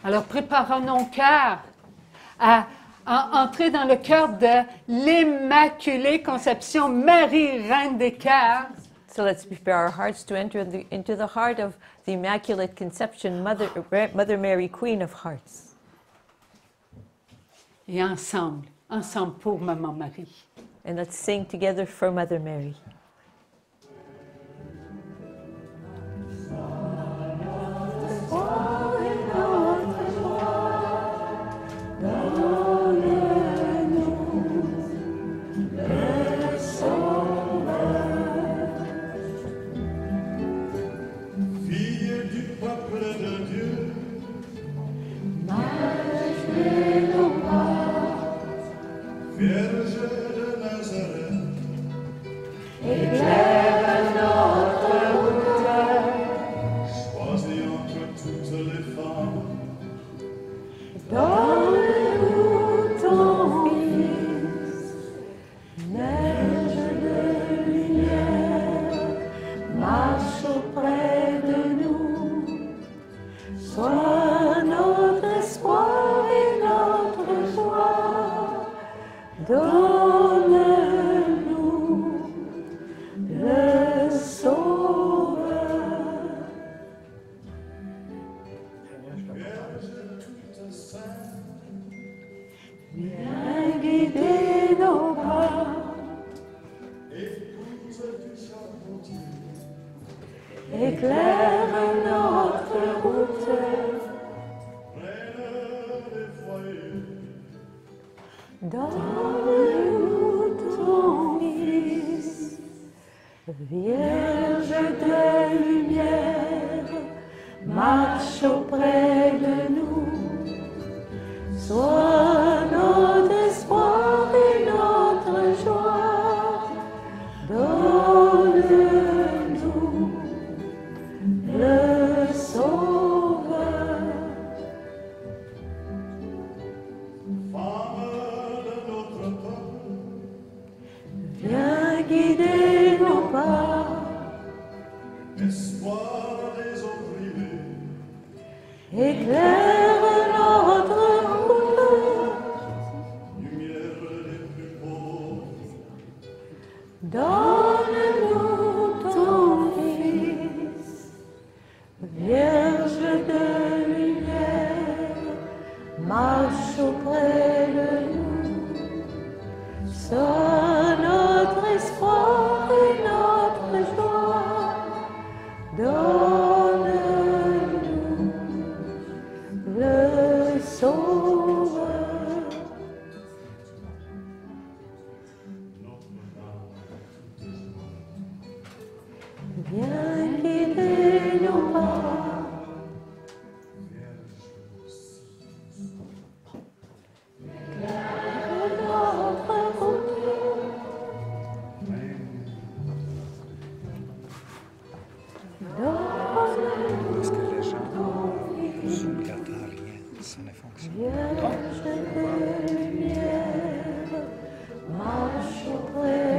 Alors, préparons nos cœurs à entrer dans le cœur de l'Immaculée Conception, Marie, Reine des cœurs. So let's prepare our hearts to enter into the heart of the Immaculate Conception, Mother Mary, Queen of Hearts. Et ensemble pour Maman Marie. And let's sing together for Mother Mary.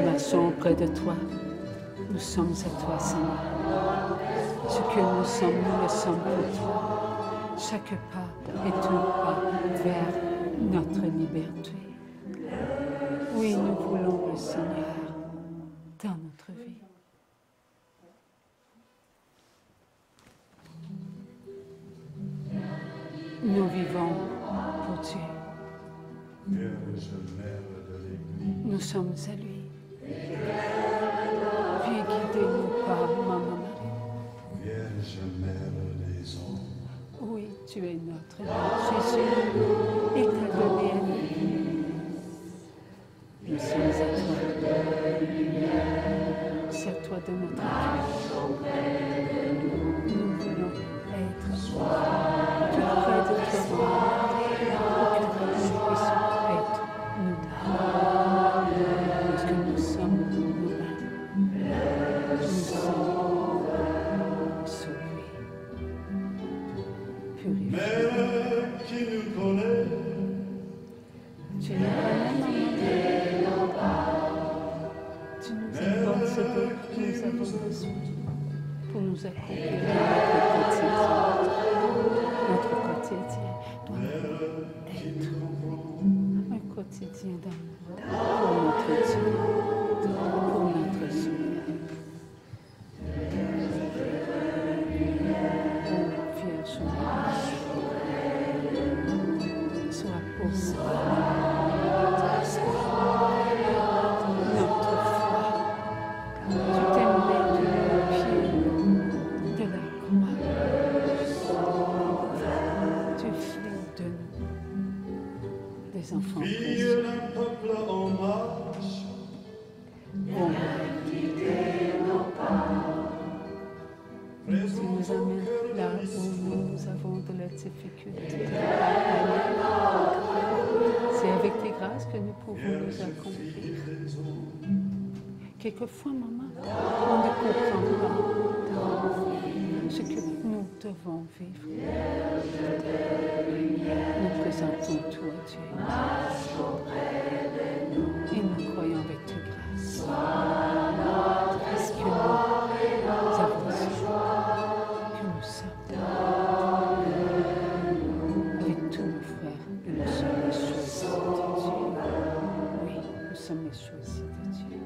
Marchons auprès de toi. Nous sommes à toi, Seigneur. Ce que nous sommes, nous le sommes pour toi. Chaque pas est un pas vers notre liberté. Oui, nous voulons le Seigneur dans notre vie. Nous vivons pour Dieu. Nous sommes à lui. Viens guider nos pas, Maman Marie. Vierge mère des hommes. Oui, tu es notre Mère. Jésus, il t'a donné à nous. Nous sommes à toi. Sers-toi de notre cœur. Nous voulons être tout près de toi, pour que nous puissions être nous-mêmes. Parce que nous sommes nous-mêmes. Nous sommes sauvés, purifiés. Mère qui nous connaît, Tu nous connais, maman. Tu nous apportes ce dont nous avons besoin pour nous accomplir notre quotidien. enfants Fille précieux. d'un peuple en marche, Oh, tu nous amènes là où nous avons de la difficulté. C'est avec tes grâces que nous pouvons nous accomplir. des eaux. Quelquefois, maman, on ne comprend pas ce que nous devons vivre. Nous présentons toi, Dieu. Et nous croyons avec ta grâce. Parce que nous avons su que nous sommes avec tous nos frères et nous sommes les choisis de Dieu. Oui, nous sommes les choisis de Dieu.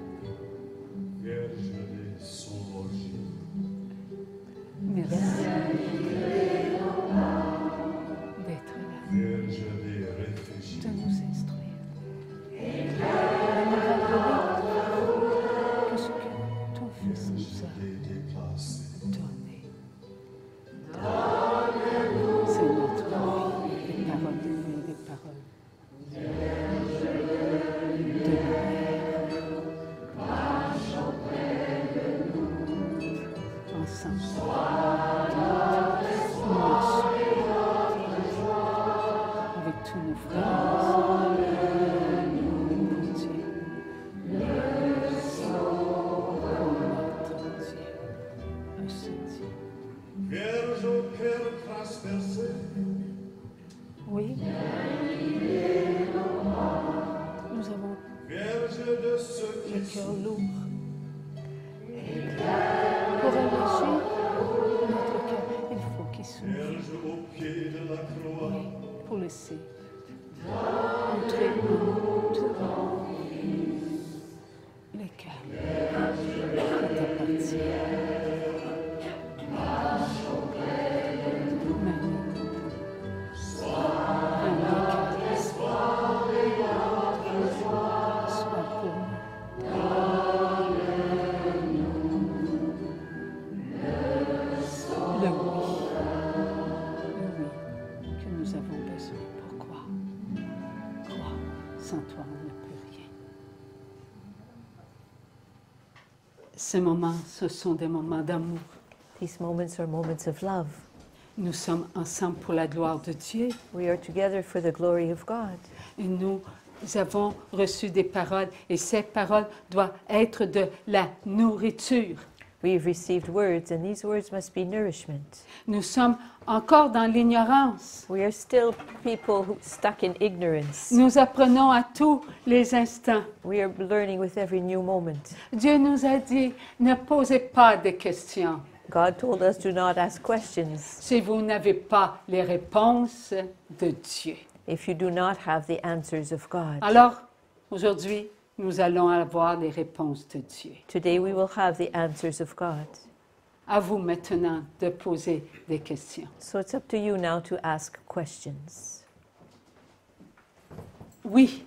Vierge des sans-logis, Merci d'être là, Vierge des réfugiés, de nous instruire, de nous rappeler que ce que ton Fils nous a des déplacés, donné, c'est notre vie, des paroles de vie, des paroles de lumière. Ensemble. Avec tous nos frères pour Dieu. Pour notre Dieu. Un seul Dieu. Vierge au cœur transpercé, Oui. Nous avons Vierge de ceux le qui cœur souffrent, lourd. Pour alléger notre cœur, il faut qu'il s'ouvre. Vierge au pied de la croix, Oui, pour laisser entrer en tout les cœurs qui t'appartiennent. Sois pour nous. Le oui que nous avons besoin pour croire. Croire, sans toi on ne peut rien. Ces moments, ce sont des moments d'amour. These moments are moments of love. Nous sommes ensemble pour la gloire de Dieu We are together for the glory of God. et nous avons reçu des paroles et ces paroles doivent être de la nourriture. We've received words, and these words must be nourishment. Nous sommes encore dans l'ignorance. We are still people who stuck in ignorance. Nous apprenons à tous les instants. We are learning with every new moment. Dieu nous a dit, ne posez pas de questions God told us, do not ask questions si vous n'avez pas les réponses de Dieu. if you do not have the answers of God. Alors, aujourd'hui, nous allons avoir les réponses de Dieu. Today we will have the answers of God. À vous maintenant de poser des questions. So it's up to you now to ask questions. Oui.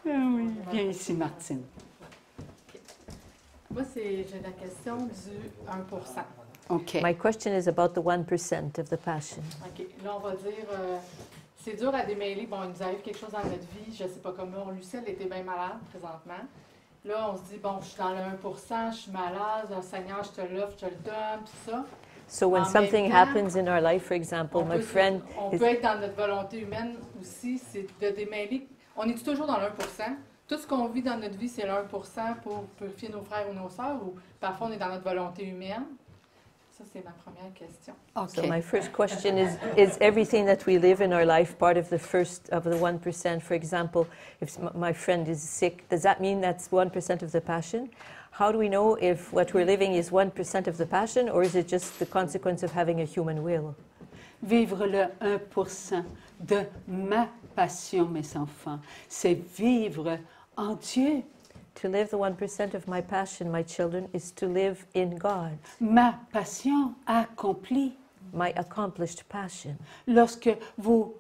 Oui, viens ici, Martine. Moi, j'ai la question du 1%. OK. My question is about the 1% of the passion. OK. Là, on va dire, c'est dur à démêler. Bon, il nous arrive quelque chose dans notre vie. Je ne sais pas comment. Lucille était bien malade présentement. Là, on se dit, bon, je suis dans le 1%, je suis malade. Oh, Seigneur, je te l'offre, je te le donne, tout ça. So when En something même temps, happens in our life, for example, my friend on is peut être dans notre volonté humaine aussi, c'est de démêler. On est toujours dans le 1%. Tout ce qu'on vit dans notre vie, c'est le 1% pour purifier nos frères ou nos sœurs, ou parfois on est dans notre volonté humaine. Ça, c'est ma première question. So OK. my first question is everything that we live in our life part of the 1%? For example, if my friend is sick, does that mean that's 1% of the passion? How do we know if what we're living is 1% of the passion, or is it just the consequence of having a human will? Vivre le 1% de ma passion, mes enfants, c'est vivre en Dieu. To live the 1% of my passion, my children, is to live in God, Ma passion accomplie. my accomplished passion. Lorsque vous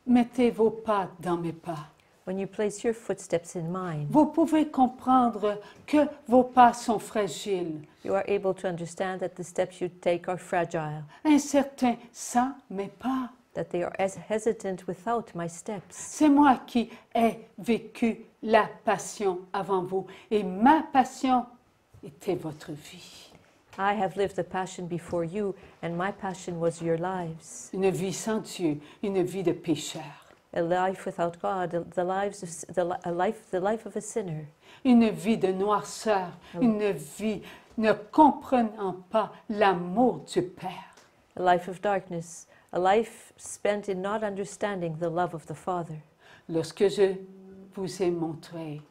mettez vos pas dans mes pas, When you place your footsteps in mine, vous pouvez comprendre que vos pas sont fragiles, you are able to understand that the steps you take are fragile. incertains sans mes pas. that they are as hesitant without my steps. C'est moi qui ai vécu la passion avant vous. Et ma passion était votre vie. I have lived the passion before you, and my passion was your lives. Une vie sans Dieu, une vie de pécheur. A life without God, the life of a sinner. Une vie de noirceur, une vie ne comprenant pas l'amour du Père. A life of darkness, a life spent in not understanding the love of the Father. Lorsque je vous ai montré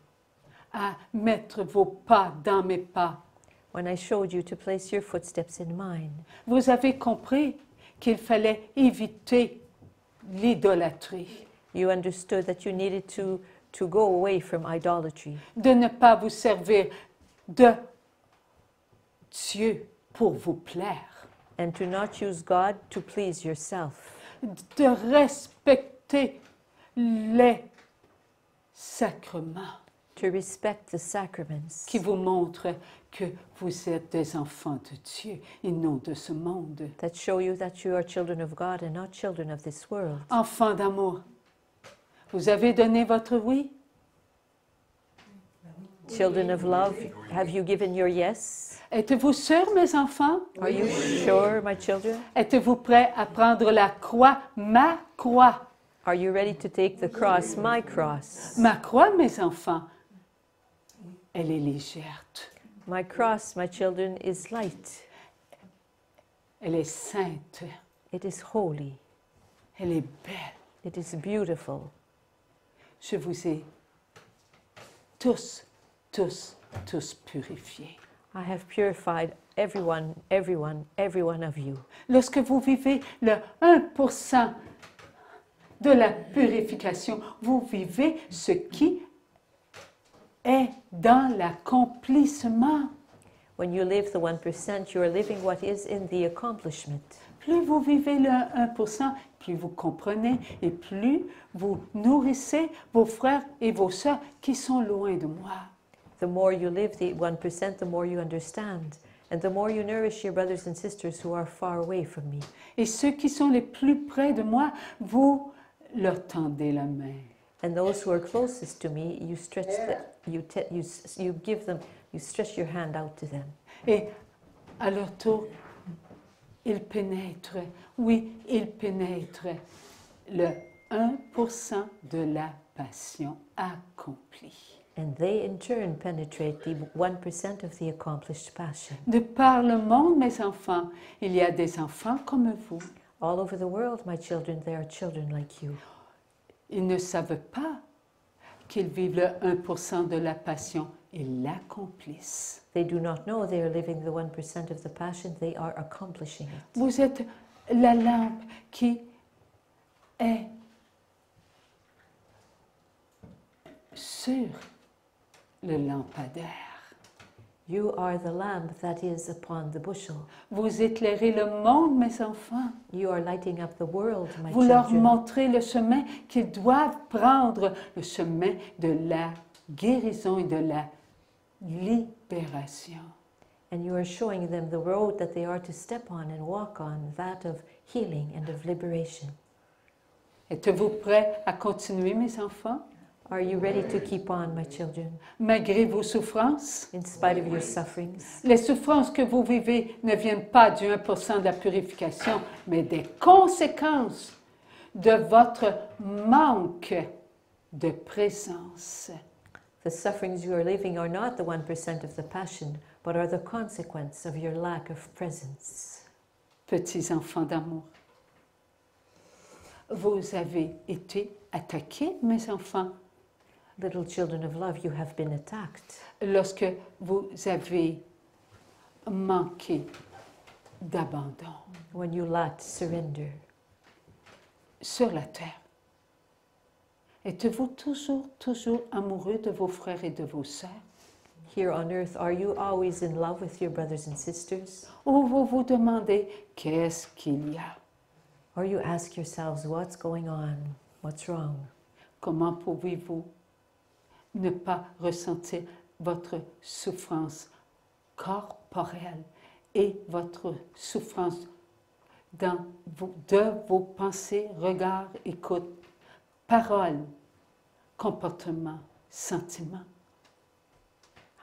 à mettre vos pas dans mes pas, When I showed you to place your footsteps in mine, vous avez compris qu'il fallait éviter l'idolâtrie, you understood that you needed to go away from idolatry, de ne pas vous servir de Dieu pour vous plaire, and to not use God to please yourself, de respecter les sacrements to respect the sacraments qui vous montrent que vous êtes des enfants de Dieu et non de ce monde. that show you that you are children of God and not children of this world. Enfants d'amour, vous avez donné votre oui? Children of love, have you given your yes? Êtes-vous sûrs, mes enfants? Are you sure, my children? Êtes-vous prêts à prendre la croix, ma croix? Are you ready to take the cross, my cross? Ma croix, mes enfants, elle est légère, My cross, my children, is light. elle est sainte, It is holy. elle est belle. It is beautiful. Je vous ai tous purifiés. I have purified every one of you. Lorsque vous vivez le 1% de la purification, vous vivez ce qui est dans l'accomplissement. When you live the 1%, you are living what is in the accomplishment. Plus vous vivez le 1%, plus vous comprenez et plus vous nourrissez vos frères et vos sœurs qui sont loin de moi. The more you live the 1%, the more you understand. And the more you nourish your brothers and sisters who are far away from me. Et ceux qui sont les plus près de moi, vous leur tendez la main. And those who are closest to me, you stretch you give them, you stretch your hand out to them. Et à leur tour, ils pénètrent, oui, ils pénètrent le 1% de la passion accomplie. And they in turn penetrate the 1% of the accomplished passion. De par le monde, mes enfants, il y a des enfants comme vous. All over the world, my children, there are children like you. Ils ne savent pas qu'ils vivent le 1% de la passion, ils l'accomplissent. They do not know they are living the 1% of the passion, they are accomplishing it. Vous êtes la lampe qui est sur le lampadaire. You are the lamp that is upon the bushel. Vous éclairez le monde, mes enfants. You are lighting up the world, my Vous leur children. montrez le chemin qu'ils doivent prendre, le chemin de la guérison et de la libération. And you are showing them the road that they are to step on and walk on, that of healing and of liberation. Êtes-vous prêts à continuer, mes enfants? Are you ready to keep on, my children, Malgré vos souffrances? in spite of your sufferings? Les souffrances que vous vivez ne viennent pas du 1% de la purification, mais des conséquences de votre manque de présence. The sufferings you are living are not the 1% of the passion, but are the consequence of your lack of presence. Petits enfants d'amour, vous avez été attaqués, mes enfants, Little children of love, you have been attacked lorsque vous avez manqué d'abandon when you lacked surrender. sur la terre. Êtes-vous toujours amoureux de vos frères et de vos sœurs? Here on earth, are you always in love with your brothers and sisters? Ou vous vous demandez qu'est-ce qu'il y a? Or you ask yourselves, what's going on? What's wrong? Comment pouvez-vous ne pas ressentir votre souffrance corporelle et votre souffrance de vos pensées, regards, écoutes, paroles, comportements, sentiments.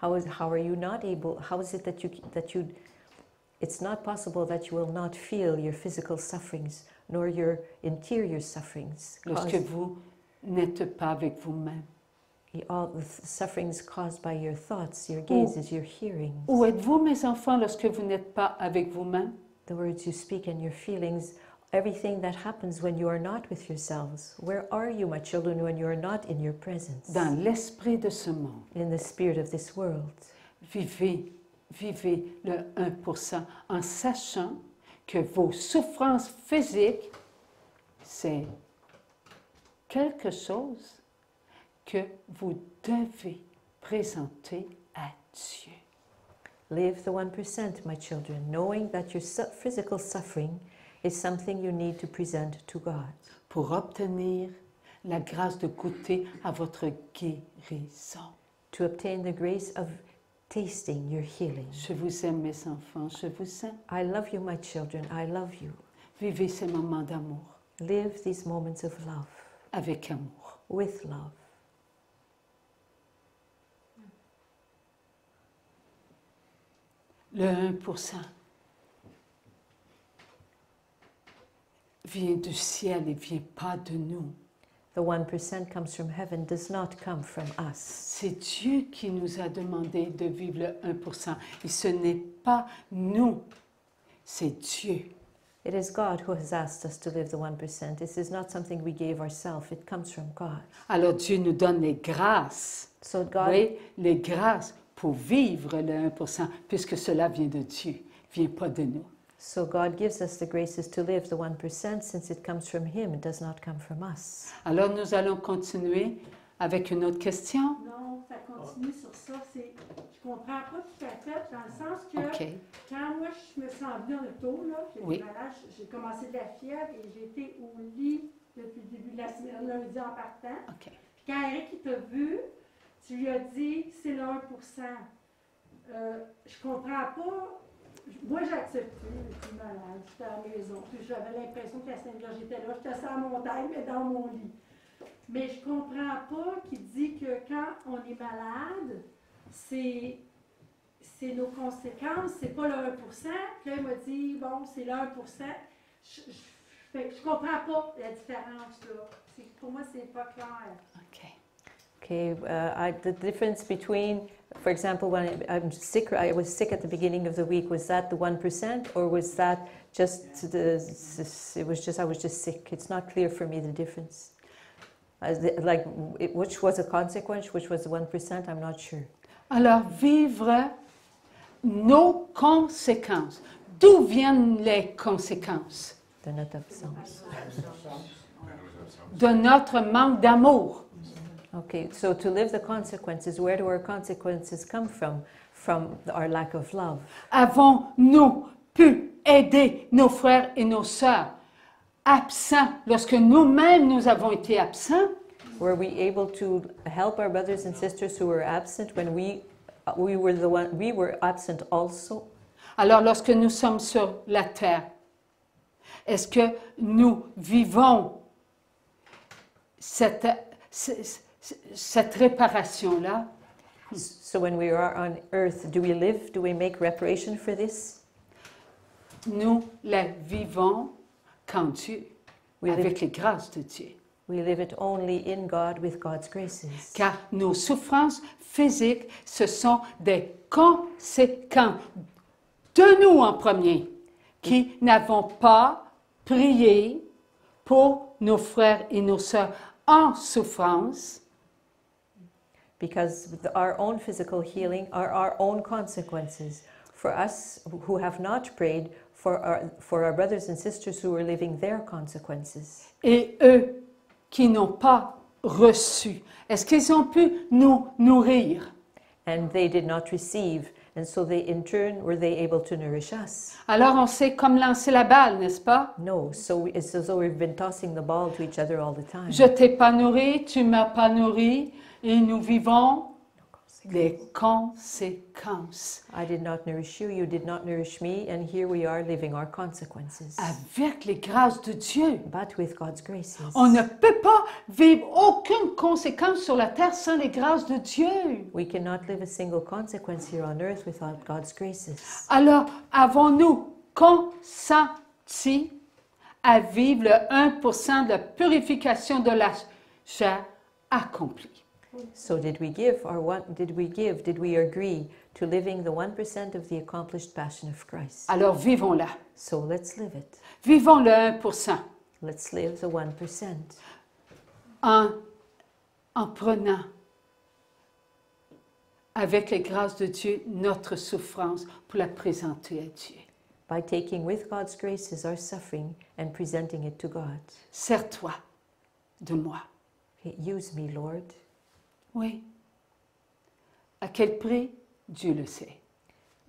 How are you not able, how is it that you, it's not possible that you will not feel your physical sufferings, nor your interior sufferings. Lorsque vous n'êtes pas avec vous-même. All the sufferings caused by your thoughts, your gazes, your hearings. Où êtes-vous, mes enfants, lorsque vous n'êtes pas avec vous-même? The words you speak and your feelings, everything that happens when you are not with yourselves. Where are you, my children, when you are not in your presence? Dans l'esprit de ce monde. In the spirit of this world. Vivez le 1% en sachant que vos souffrances physiques, c'est quelque chose que vous devez présenter à Dieu. Live the 1%, my children, knowing that your physical suffering is something you need to present to God. Pour obtenir la grâce de goûter à votre guérison. To obtain the grace of tasting your healing. Je vous aime, mes enfants, je vous aime. I love you, my children, I love you. Vivez ces moments d'amour. Live these moments of love. Avec amour. With love. Le 1% vient du ciel et vient pas de nous. The 1% comes from heaven, does not come from us. C'est Dieu qui nous a demandé de vivre le 1%. Et ce n'est pas nous, c'est Dieu. It is God who has asked us to live the 1%. This is not something we gave ourselves, it comes from God. Alors Dieu nous donne les grâces. So God, Oui, les grâces pour vivre le 1%, puisque cela vient de Dieu, vient pas de nous. So God gives us the graces to live the 1% since it comes from Him, it does not come from us. Alors nous allons continuer avec une autre question. Non, ça continue sur ça. Je comprends pas tout à fait, dans le sens que OK. quand moi je me suis venue en auto, j'étais Oui. malade, j'ai commencé de la fièvre et j'étais au lit depuis le début de la semaine, lundi en partant. OK. Puis quand Eric t'a vu, tu lui as dit c'est le 1%. Je comprends pas. Moi, j'ai accepté, j'étais malade, j'étais à la maison. Puis j'avais l'impression que la Sainte Vierge était là. J'étais sur la montagne, mais dans mon lit. Mais je comprends pas qu'il dit que quand on est malade, c'est nos conséquences, c'est pas le 1%. Puis là, il m'a dit, bon, c'est le 1%. Je comprends pas la différence, là. Pour moi, c'est pas clair. OK. Okay, the difference between, for example, when I was sick at the beginning of the week, was that the 1% or was that just I was just sick? It's not clear for me the difference. Which was a consequence, which was the 1%, I'm not sure. Alors, vivre nos conséquences. D'où viennent les conséquences? They're not absence. De notre manque d'amour. Okay, so to live the consequences, where do our consequences come from? From our lack of love. Avons-nous pu aider nos frères et nos sœurs absents lorsque nous-mêmes nous avons été absents? Were we able to help our brothers and sisters who were absent when we were absent also? Alors, lorsque nous sommes sur la terre, est-ce que nous vivons cette réparation-là? So when we are on earth, do we make reparation for this? Nous la vivons quand Dieu, avec les grâces de Dieu. We live it only in God with God's graces. Car nos souffrances physiques, ce sont des conséquences de nous en premier, qui n'avons pas prié pour nos frères et nos sœurs en souffrance. Because our own physical healing are our own consequences. For us who have not prayed for our brothers and sisters who are living their consequences. Et eux qui n'ont pas reçu, est-ce qu'ils ont pu nous nourrir? And they did not receive, and so they in turn were they able to nourish us? Alors on sait comme lancer la balle, n'est-ce pas? No, so it's as though we've been tossing the ball to each other all the time. Je t'ai pas nourri, tu m'as pas nourri, et nous vivons les conséquences. I did not nourish you, you did not nourish me, and here we are living our consequences. Avec les grâces de Dieu. But with God's graces. On ne peut pas vivre aucune conséquence sur la terre sans les grâces de Dieu. We cannot live a single consequence here on earth without God's graces. Alors, avons-nous consenti à vivre le 1% de la purification de la chair accomplie? So did we agree to living the 1% of the accomplished passion of Christ? Alors, vivons-la. So let's live it. Vivons le 1% Let's live the 1%. en prenant avec les grâces de Dieu notre souffrance pour la présenter à Dieu. By taking with God's graces our suffering and presenting it to God. Sers-toi de moi. Okay, use me, Lord. Oui. À quel prix? Dieu le sait.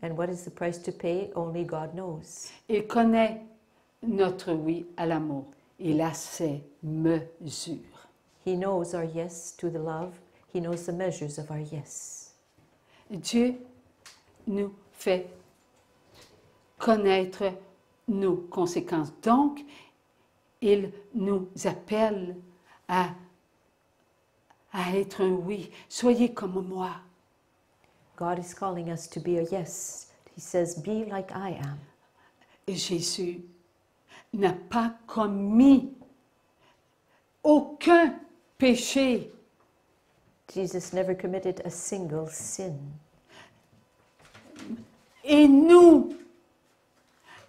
And what is the price to pay? Only God knows. Il connaît notre oui à l'amour. Il a ses mesures. He knows our yes to the love. He knows the measures of our yes. Dieu nous fait connaître nos conséquences. Donc, il nous appelle à être un oui. Soyez comme moi. God is calling us to be a yes. He says, be like I am. Jésus n'a pas commis aucun péché. Jesus never committed a single sin. Et nous,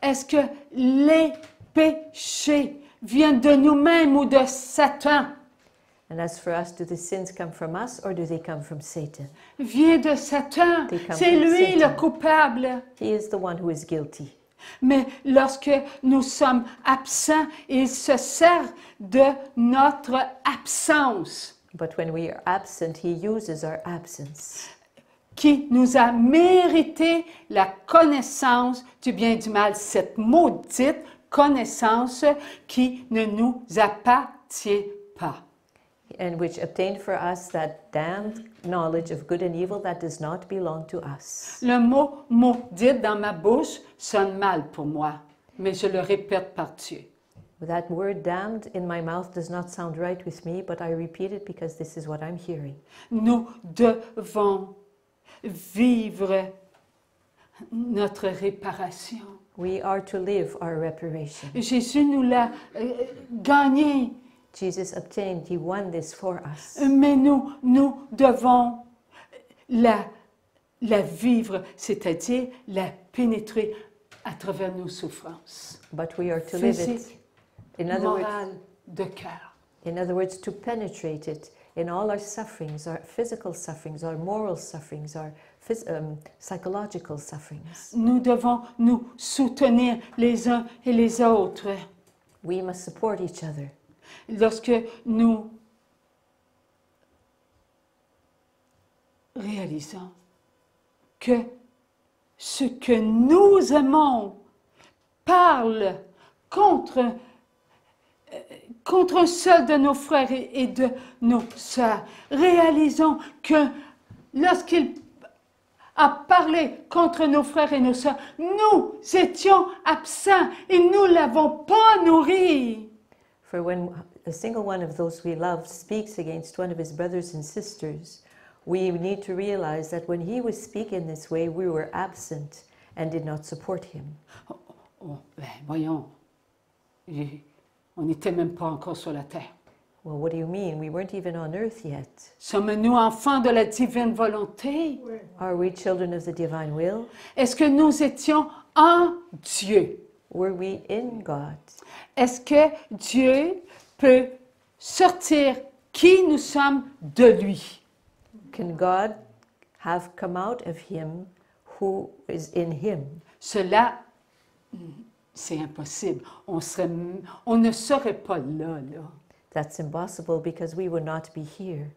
est-ce que les péchés viennent de nous-mêmes ou de Satan? And as for us, do the sins come from us or do they come from Satan? Vient de Satan. They come C'est from lui Satan. le coupable. He is the one who is guilty. Mais lorsque nous sommes absents, il se sert de notre absence But when we are absent, he uses our absence, qui nous a mérité la connaissance du bien et du mal, cette maudite connaissance qui ne nous appartient pas. and which obtained for us that damned knowledge of good and evil that does not belong to us. Le mot maudit dans ma bouche sonne mal pour moi, mais je le répète par Dieu. That word damned in my mouth does not sound right with me, but I repeat it because this is what I'm hearing. Nous devons vivre notre réparation. We are to live our reparation. Jésus nous l'a gagné, Jesus obtained, he won this for us. mais nous devons la vivre, c'est-à-dire la pénétrer à travers nos souffrances But we are to live it. physiques, In other words, morales, de cœur. to penetrate it in all our sufferings, our physical sufferings, our moral sufferings, our psychological sufferings. Nous devons nous soutenir les uns et les autres. We must support each other. Lorsque nous réalisons que ce que nous aimons parle contre un seul de nos frères et de nos sœurs, réalisons que lorsqu'il a parlé contre nos frères et nos sœurs, nous étions absents et nous ne l'avons pas nourri. For when a single one of those we love speaks against one of his brothers and sisters, we need to realize that when he was speaking this way, we were absent and did not support him. Oh, ben, voyons, on n'était même pas encore sur la terre. Well, what do you mean? We weren't even on earth yet. Sommes-nous enfants de la divine volonté? Are we children of the divine will? Est-ce que nous étions en Dieu? Were we in God? Est-ce que Dieu peut sortir qui nous sommes de lui? Can God have come out of him who is in him? Cela, c'est impossible. On ne serait pas là. That's impossible because we would not be here.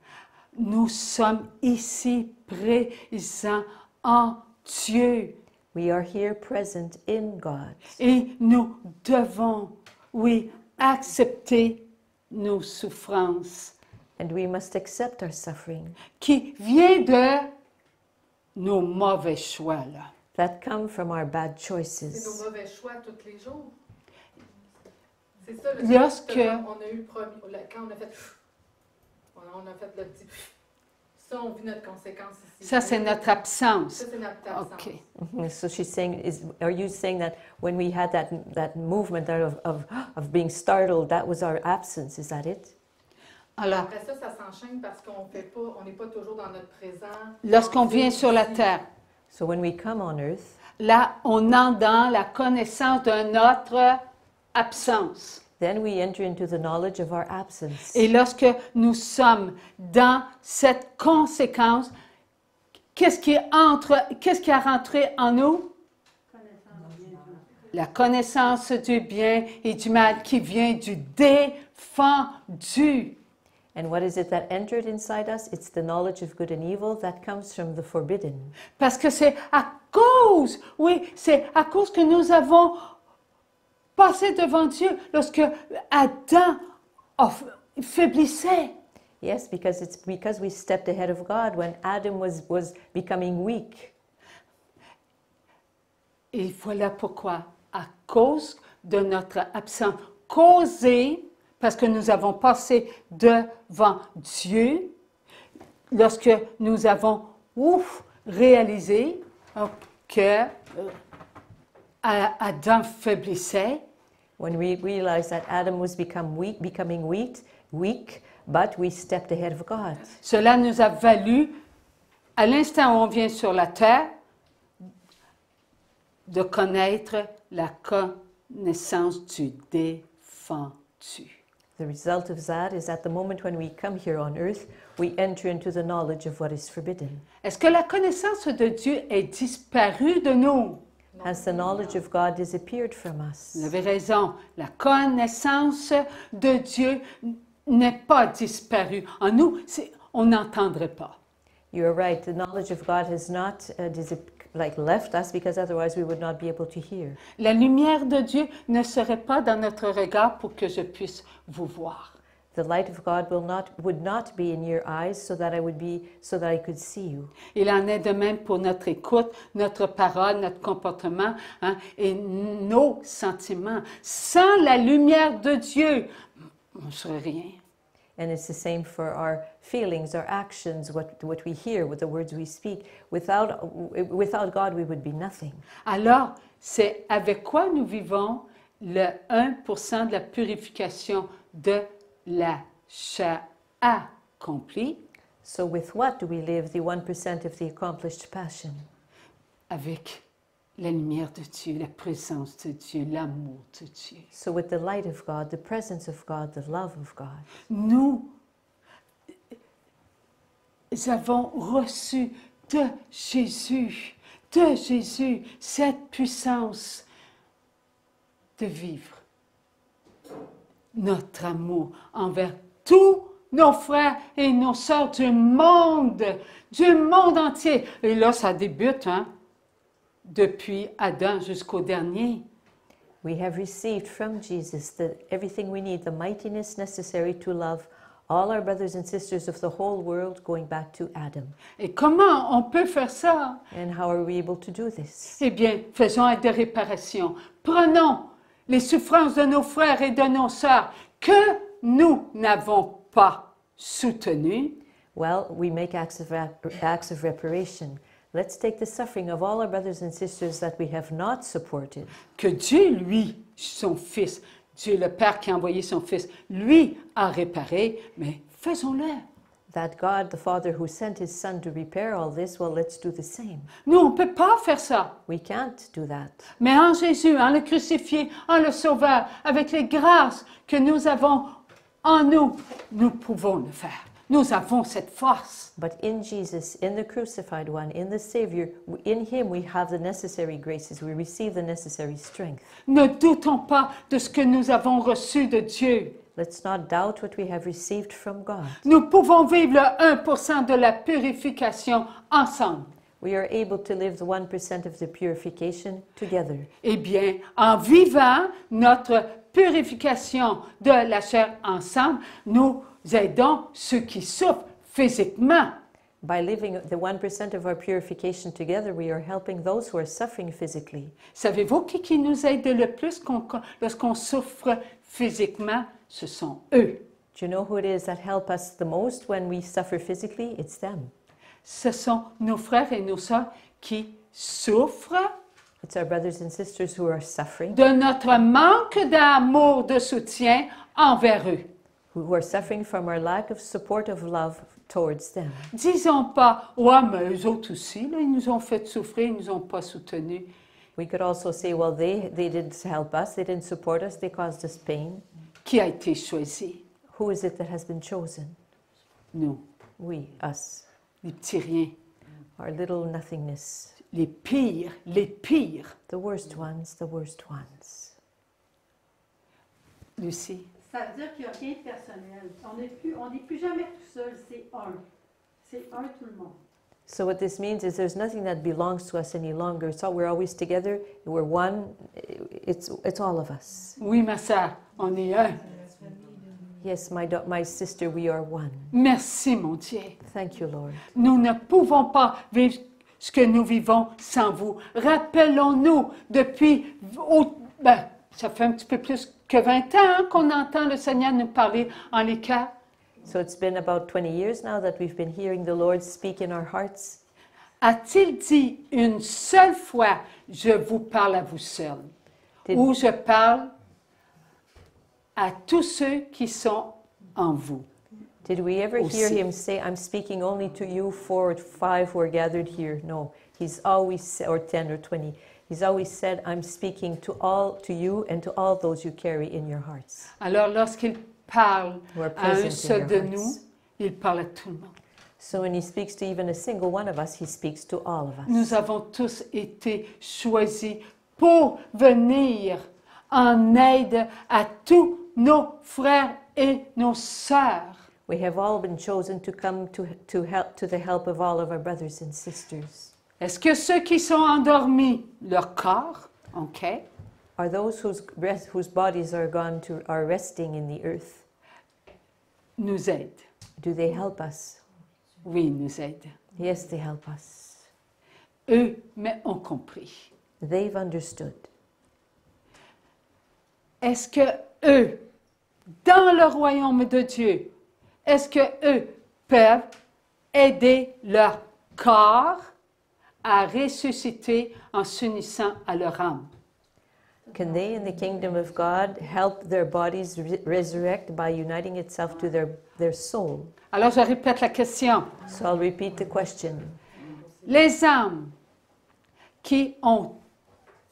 Nous sommes ici présents en Dieu. We are here present in God. Et nous devons, oui, accepter nos souffrances And we must accept our suffering qui vient de nos mauvais choix, là. that come from our bad C'est nos choices. mauvais choix tous les jours. C'est ça, le Lorsque- on a eu quand on a fait le petit ça, on vit notre conséquence ici. Ça, c'est notre absence. Ça, c'est notre absence. OK. Mhm. So she's saying, are you saying that when we had that movement there of being startled, that was our absence? Is that it? Alors, Après ça, ça s'enchaîne parce qu'on n'est pas toujours dans notre présent. lorsqu'on vient Ici. sur la terre, So when we come on earth, là, on entre dans la connaissance de notre absence. then we enter into the knowledge of our absence. Et lorsque nous sommes dans cette conséquence, qu'est-ce qui a rentré en nous? La connaissance du bien et du mal qui vient du défendu. And what is it that entered inside us? It's the knowledge of good and evil that comes from the forbidden. Parce que c'est à cause, oui, c'est à cause que nous avons passé devant Dieu lorsque Adam faiblissait. Yes, because it's because we stepped ahead of God when Adam was becoming weak. Et voilà pourquoi, à cause de notre absence causée, parce que nous avons passé devant Dieu, lorsque nous avons réalisé que Adam faiblissait, When we realized that Adam was becoming weak, but we stepped ahead of God. cela nous a valu, à l'instant où on vient sur la terre, de connaître la connaissance du défendu. The result of that is at the moment when we come here on earth, we enter into the knowledge of what is forbidden. Est-ce que la connaissance de Dieu est disparue de nous? Has the knowledge of God disappeared from us? Vous avez raison, la connaissance de Dieu n'est pas disparue. En nous, on n'entendrait pas. You're right. The knowledge of God has not left us, because otherwise we would not be able to hear. La lumière de Dieu ne serait pas dans notre regard pour que je puisse vous voir. The light of God would not be in your eyes, so that I could see you. Il en est de même pour notre écoute, notre parole, notre comportement, hein, et nos sentiments. Sans la lumière de Dieu, on ne serait rien. And it's the same for our feelings, our actions, what we hear, with the words we speak. Without God, we would be nothing. Alors, c'est avec quoi nous vivons le 1% de la purification de la chair accomplie? So with what do we live the 1% of the accomplished passion? Avec la lumière de Dieu, la présence de Dieu, l'amour de Dieu. So with the light of God, the presence of God, the love of God. Nous avons reçu de Jésus, cette puissance de vivre notre amour envers tous nos frères et nos sœurs du monde entier. Et là, ça débute, hein, depuis Adam jusqu'au dernier. We have received from Jesus everything we need, the mightiness necessary to love all our brothers and sisters of the whole world, going back to Adam. Et comment on peut faire ça? And how are we able to do this? Eh bien, faisons acte de réparation. Prenons les souffrances de nos frères et de nos sœurs que nous n'avons pas soutenues. Well, we make acts of reparation. Let's take the suffering of all our brothers and sisters that we have not supported. Que Dieu, lui, son Fils, Dieu le Père qui a envoyé son Fils, lui a réparé, mais faisons-le. That God, the Father who sent His Son to repair all this, well, let's do the same. Nous, on ne peut pas faire ça. We can't do that. Mais en Jésus, en le crucifié, en le Sauveur, avec les grâces que nous avons en nous, nous pouvons le faire. Nous avons cette force. But in Jesus, in the crucified one, in the Savior, in Him we have the necessary graces. We receive the necessary strength. Ne doutons pas de ce que nous avons reçu de Dieu. Let's not doubt what we have received from God. Nous pouvons vivre le 1% de la purification ensemble. We are able to live the 1% of the purification together. Eh bien, en vivant notre purification de la chair ensemble, nous aidons ceux qui souffrent physiquement. By living the 1% of our purification together, we are helping those who are suffering physically. Savez-vous qui nous aide le plus lorsqu'on souffre physiquement? Ce sont eux. Do you know who it is that help us the most when we suffer physically? It's them. Ce sont nos frères et nos sœurs qui souffrent It's our brothers and sisters who are suffering, de notre manque d'amour, de soutien envers eux. who are suffering from our lack of support of love towards them. Disons pas, ouais, mais eux autres aussi, là, ils nous ont fait souffrir, ils nous ont pas soutenus. We could also say, well, they didn't help us, they didn't support us, they caused us pain. Qui a été choisi? Who is it that has been chosen? Nous, We, us, les petits riens, our little nothingness, les pires, les pires. the worst ones, the worst ones. Lucie, Ça veut dire qu'il n'y a rien de personnel. On n'est plus jamais tout seul, c'est un. C'est un tout le monde. So what this means is there's nothing that belongs to us any longer. So we're always together, we're one, it's all of us. oui, ma sœur, on est un. Yes, my sister, we are one. Merci, mon Dieu. Thank you, Lord. Nous ne pouvons pas vivre ce que nous vivons sans vous. Rappelons-nous, depuis, ça fait un petit peu plus que 20 ans hein, qu'on entend le Seigneur nous parler en les cœurs. So it's been about 20 years now that we've been hearing the Lord speak in our hearts. A-t-il dit une seule fois, je vous parle à vous seuls, Did- ou je parle à tous ceux qui sont en vous? Did we ever hear Aussi. him say, I'm speaking only to you 4 or 5 who are gathered here? No, he's always, or 10 or 20, he's always said, I'm speaking to you and to all those you carry in your hearts. Alors, lorsqu'il parle Who are à un present in seul your de hearts. nous, il parle à tout le monde. So when he speaks to even a single one of us, he speaks to all of us. Nous avons tous été choisis pour venir en aide à tous nos frères et nos sœurs. We have all been chosen to come to help to the help of all of our brothers and sisters. Est-ce que ceux qui sont endormis, leur corps, OK, Are those whose bodies are resting in the earth? nous aident? Do they help us? Oui, ils nous aident. Yes, they help us. Eux, mais ont compris. They've understood. Est-ce que eux, dans le royaume de Dieu, est-ce que eux peuvent aider leur corps à ressusciter en s'unissant à leur âme? Can they, in the kingdom of God, help their bodies resurrect by uniting itself to their soul? Alors, je répète la question. So I'll repeat the question. Les âmes qui ont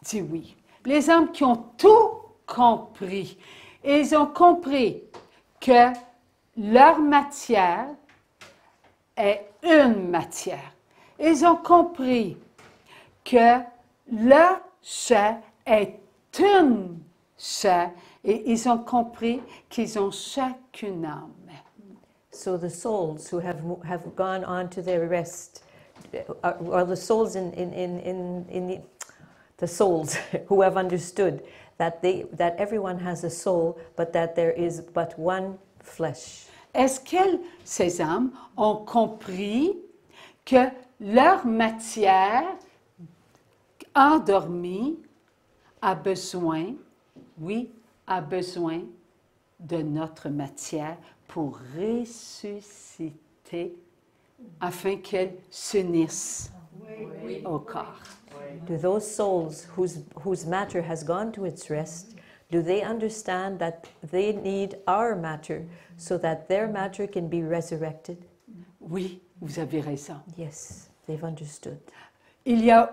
dit oui, les âmes qui ont tout compris, ils ont compris que leur matière est une matière. Ils ont compris que leur chair est une chair et ils ont compris qu'ils ont chacune âme. So the souls who have gone on to their rest, are the souls the souls who have understood that everyone has a soul, but that there is but one flesh. Est-ce que ces âmes ont compris que leur matière endormie a besoin de notre matière pour ressusciter afin qu'elle s'unisse au corps? Do those souls whose matter has gone to its rest, do they understand that they need our matter so that their matter can be resurrected? Oui, vous avez raison. Yes, they've understood. Il y a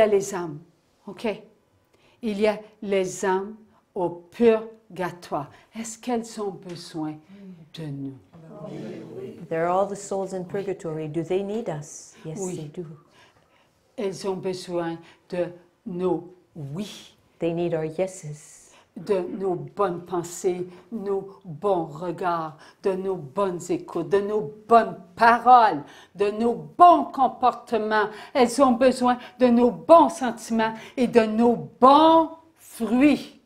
les âmes, OK? Il y a les âmes au purgatoire. Est-ce qu'elles ont besoin de nous? There are all the souls in purgatory. Do they need us? Yes, Oui. they do. Elles ont besoin de nos oui, They need our yeses, de nos bonnes pensées, nos bons regards, de nos bonnes écoutes, de nos bonnes paroles, de nos bons comportements. Elles ont besoin de nos bons sentiments et de nos bons fruits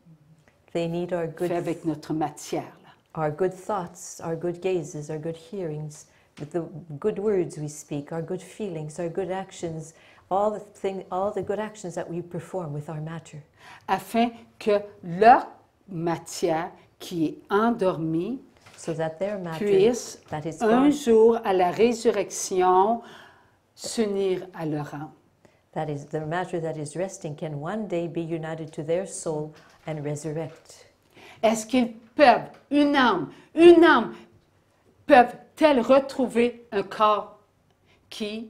they need faits avec notre matière. Là. our good thoughts, our good gazes, our good hearings, the good words we speak, our good feelings, our good actions, all the good actions that we perform with our matter. afin que leur matière qui est endormie So that their matter puisse that is un gone, jour à la résurrection s'unir à leur âme. that is the matter that is resting, can one day be united to their soul and resurrect. Est-ce qu'ils peuvent, une âme, peuvent-elles retrouver un corps qui,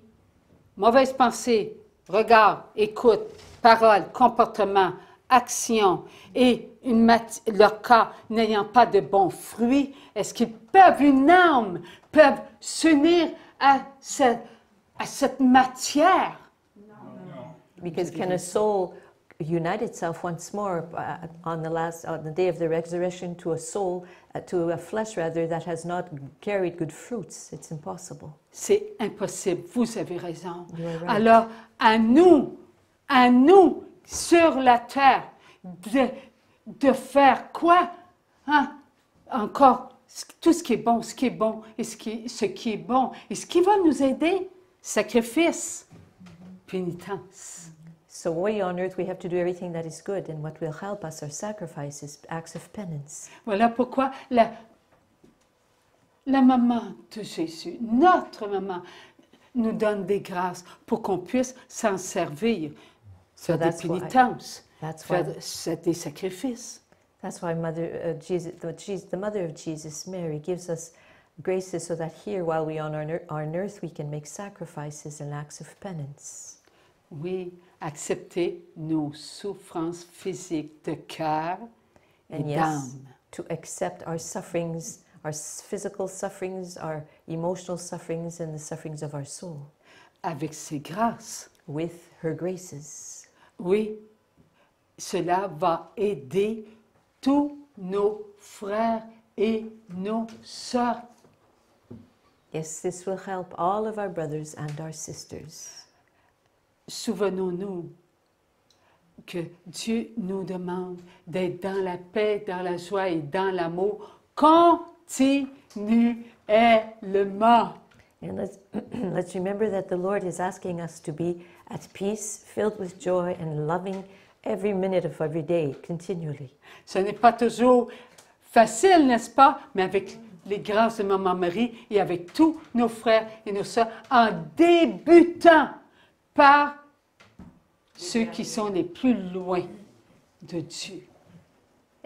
mauvaise pensée, regard, écoute, parole, comportement, action, et leur corps n'ayant pas de bons fruits, est-ce qu'ils peuvent, une âme, peuvent s'unir à cette matière? Because can a soul unite itself once more on the day of the resurrection to a soul, to a flesh rather, that has not carried good fruits? It's impossible. C'est impossible, vous avez raison. You are right. Alors, à nous, sur la terre, de faire quoi? Hein? Encore, tout ce qui est bon, et ce qui est bon, et ce qui va nous aider, sacrifice, pénitence. So we on earth, we have to do everything that is good, and what will help us are sacrifices, acts of penance. Voilà pourquoi la maman de Jésus, notre maman, nous donne des grâces pour qu'on puisse s'en servir, faire des pénitences, faire des sacrifices. That's why the mother of Jesus, Mary, gives us graces so that here, while we are on earth, we can make sacrifices and acts of penance. Oui, accepter nos souffrances physiques de cœur et And yes, d'âme. to accept our sufferings, our physical sufferings, our emotional sufferings, and the sufferings of our soul Avec ses grâces. with her graces. Oui, cela va aider tous nos frères et nos sœurs. Yes, this will help all of our brothers and our sisters. Souvenons-nous que Dieu nous demande d'être dans la paix, dans la joie et dans l'amour continuellement. And let's remember that the Lord is asking us to be at peace, filled with joy, and loving every minute of every day, continually. Ce n'est pas toujours facile, n'est-ce pas? Mais avec les grâces de Maman Marie et avec tous nos frères et nos sœurs, en débutant par ceux qui sont les plus loin de Dieu.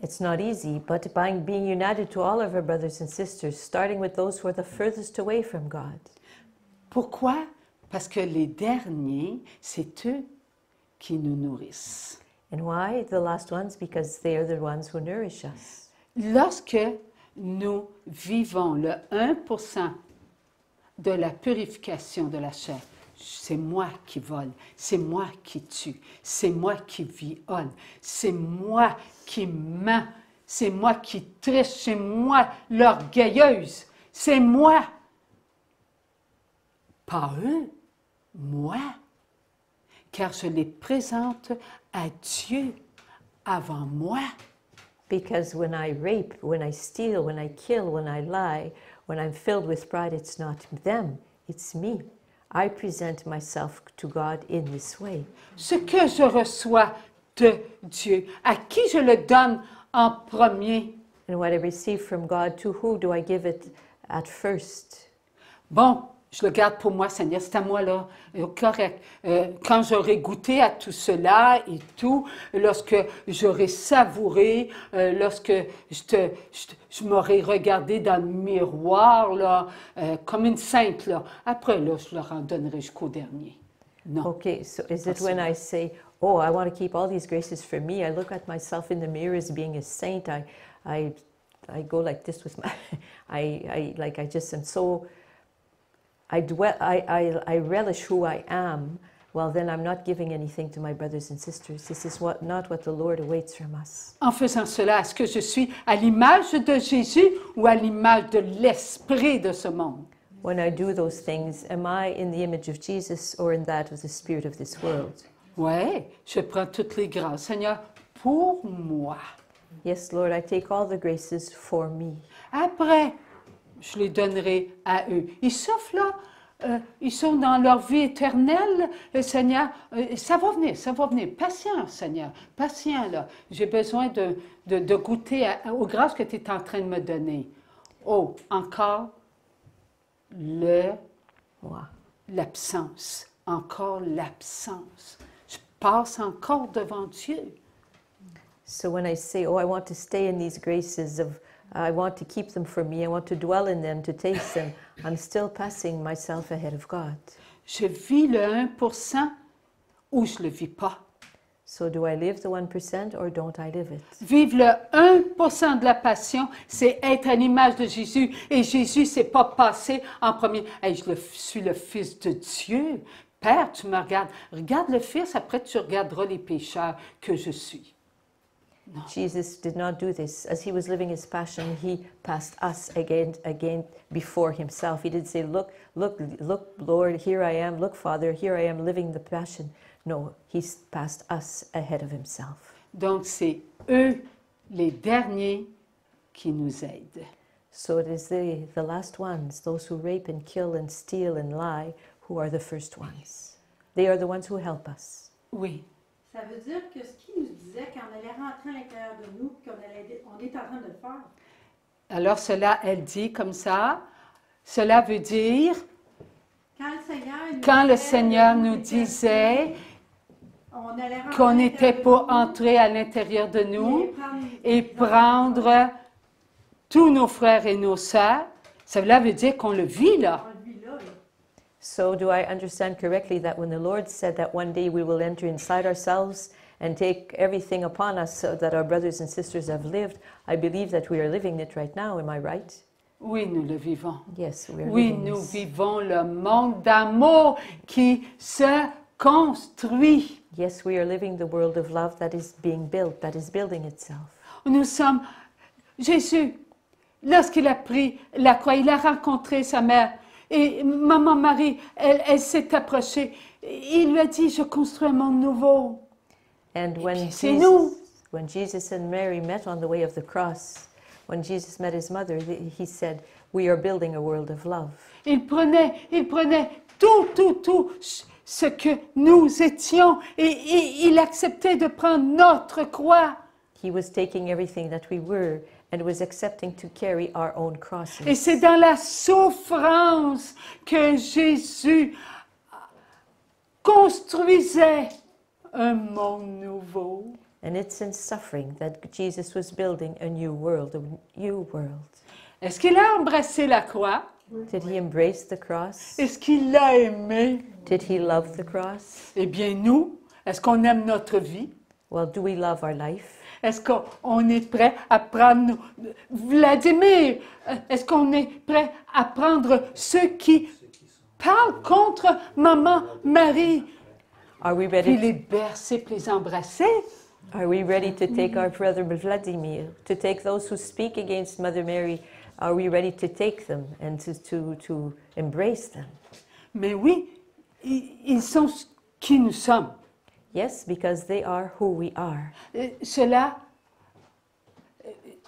It's not easy, but by being united to all of our brothers and sisters, starting with those who are the furthest away from God. Pourquoi? Parce que les derniers, c'est eux qui nous nourrissent. And why the last ones? Because they are the ones who nourish us. Lorsque nous vivons le 1% de la purification de la chair, c'est moi qui vole, c'est moi qui tue, c'est moi qui viole, c'est moi qui ment, c'est moi qui triche, c'est moi l'orgueilleuse, c'est moi. Pas eux, moi, car je les présente à Dieu avant moi. Because when I rape, when I steal, when I kill, when I lie, when I'm filled with pride, it's not them, it's me. I present myself to God in this way. Ce que je reçois de Dieu, à qui je le donne en premier? And what I receive from God, to who do I give it at first? Bon, je le garde pour moi, Seigneur, c'est à moi là, correct. Quand j'aurai goûté à tout cela et tout, lorsque j'aurai savouré, lorsque je m'aurai regardé dans le miroir, là, comme une sainte, là, après, là, je leur en donnerai jusqu'au dernier. Non. Okay, so is it when I say, oh, I want to keep all these graces for me, I look at myself in the mirror as being a saint, I go like this with my, I just am so, I relish who I am, well then I'm not giving anything to my brothers and sisters. This is not what the Lord awaits from us. En faisant cela, est-ce que je suis à l'image de Jésus ou à l'image de l'esprit de ce monde? When I do those things, am I in the image of Jesus or in that of the spirit of this world? Oui, je prends toutes les grâces, Seigneur, pour moi. Yes, Lord, I take all the graces for me. Après, je les donnerai à eux. Ils souffrent là, ils sont dans leur vie éternelle, Seigneur, ça va venir. Patient, Seigneur, patient là. J'ai besoin de goûter aux grâces que tu es en train de me donner. Oh, encore l'absence, encore l'absence. Je passe encore devant Dieu. So when I say, oh, I want to stay in these graces of, I want to keep them for me, I want to dwell in them, to taste them, I'm still passing myself ahead of God. Je vis le 1% ou je le vis pas. So do I live the 1% or don't I live it? Vivre le 1% de la passion, c'est être à l'image de Jésus. Et Jésus, c'est pas passé en premier. Hey, suis le Fils de Dieu. Père, tu me regardes. Regarde le Fils, après tu regarderas les pécheurs que je suis. No. Jesus did not do this. As he was living his passion, he passed us again before himself. He didn't say, look, Lord, here I am. Look, Father, here I am living the passion. No, he passed us ahead of himself. Donc, c'est eux, les derniers, qui nous aident. So it is the last ones, those who rape and kill and steal and lie, who are the first ones. They are the ones who help us. Oui. Ça veut dire que ce qu'il nous disait quand on allait rentrer à l'intérieur de nous, on est en train de le faire. Alors, cela, elle dit comme ça, cela veut dire, quand le Seigneur nous disait qu'on était pour entrer à l'intérieur de nous et prendre tous nos frères et nos sœurs, cela veut dire qu'on le vit là. So do I understand correctly that when the Lord said that one day we will enter inside ourselves and take everything upon us so that our brothers and sisters have lived, I believe that we are living it right now, am I right? Oui, nous le vivons. Yes, we are Oui, living nous this. vivons le monde d'amour qui se construit. Yes, we are living the world of love that is being built, that is building itself. Nous sommes... Jésus, lorsqu'il a pris la croix, il a rencontré sa mère. Et maman Marie, elle s'est approchée. Il lui a dit, je construis un monde nouveau. And when c'est nous. When Jesus and Mary met on the way of the cross, when Jesus met his mother, he said, we are building a world of love. Il prenait tout ce que nous étions et il acceptait de prendre notre croix. He was taking everything that we were and was accepting to carry our own crosses. Et c'est dans la souffrance que Jésus construisait un monde nouveau. And it's in suffering that Jesus was building a new world, Est-ce qu'il a embrassé la croix? Did he embrace the cross? Est-ce qu'il l'a aimé? Did he love the cross? Eh bien, nous, est-ce qu'on aime notre vie? Well, do we love our life? Est-ce qu'on est prêt à prendre... Vladimir, est-ce qu'on est prêt à prendre ceux qui parlent contre maman Marie? Are we Puis ready? les bercer, puis les embrasser? Are we ready to take our brother Vladimir, to take those who speak against Mother Mary? Are we ready to take them and to embrace them? Mais oui, ils sont qui nous sommes. Yes, because they are who we are. Cela,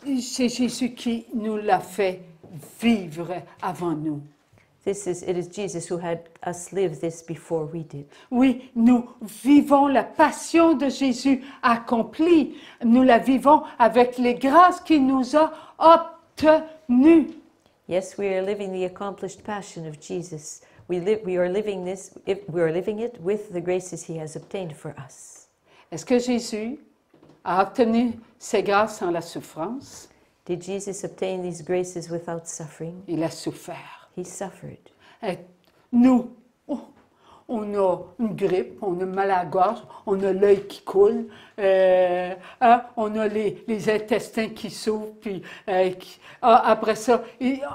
c'est Jésus qui nous l'a fait vivre avant nous. It is Jesus who had us live this before we did. Oui, nous vivons la passion de Jésus accomplie. Nous la vivons avec les grâces qu'il nous a obtenues. Yes, we are living the accomplished passion of Jesus. We are living it with the graces he has obtained for us. Est-ce que Jésus a obtenu ces grâces sans la souffrance? Did Jesus obtain these graces without suffering? Il a souffert. He suffered. Et nous, on a une grippe, on a mal à la gorge, on a l'œil qui coule, on a les intestins qui s'ouvrent, puis après ça,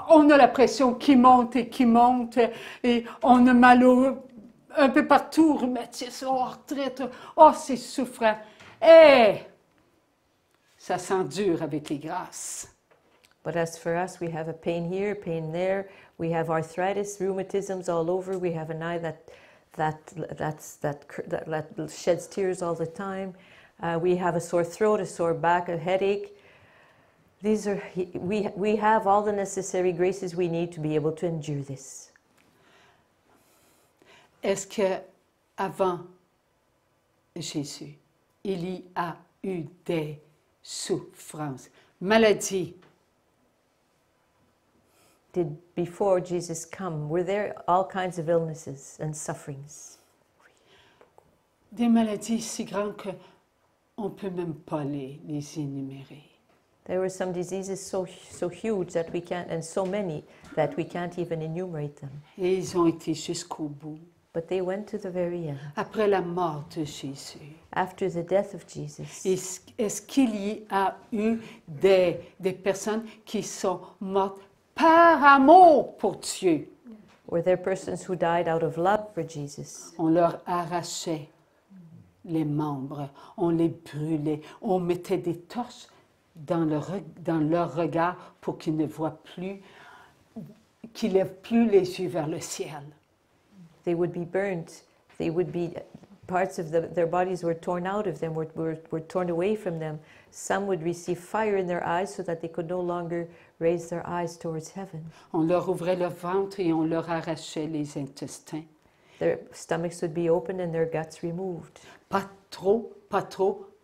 on a la pression qui monte, et on a mal un peu partout, rhumatisme, retraite, c'est souffrant. Et ça s'endure avec les grâces. But as for us, we have a pain here, pain there. We have arthritis, rheumatisms all over. We have an eye that sheds tears all the time. We have a sore throat, a sore back, a headache. We have all the necessary graces we need to be able to endure this. Est-ce que avant Jésus, il y a eu des souffrances, maladies? Did before Jesus come, were there all kinds of illnesses and sufferings? Des maladies si grandes qu'on ne peut même pas les énumérer. There were some diseases so huge that we can't, and so many that we can't even enumerate them. Et ils ont été jusqu'au bout. But they went to the very end. Après la mort de Jésus, After the death of Jesus, est-ce qu'il y a eu des personnes qui sont mortes par amour pour Dieu? were there persons who died out of love for Jesus? On leur arrachait les membres, on les brûlait, on mettait des torches dans leur regard pour qu'ils ne voient plus, qu'ils ne lèvent plus les yeux vers le ciel. They would be burnt. They would be, parts of their bodies were torn out of them, were torn away from them. Some would receive fire in their eyes so that they could no longer raise their eyes towards heaven. On leur ouvrait le ventre et on leur arrachait les intestins. Their stomachs would be opened and their guts removed. Pas trop,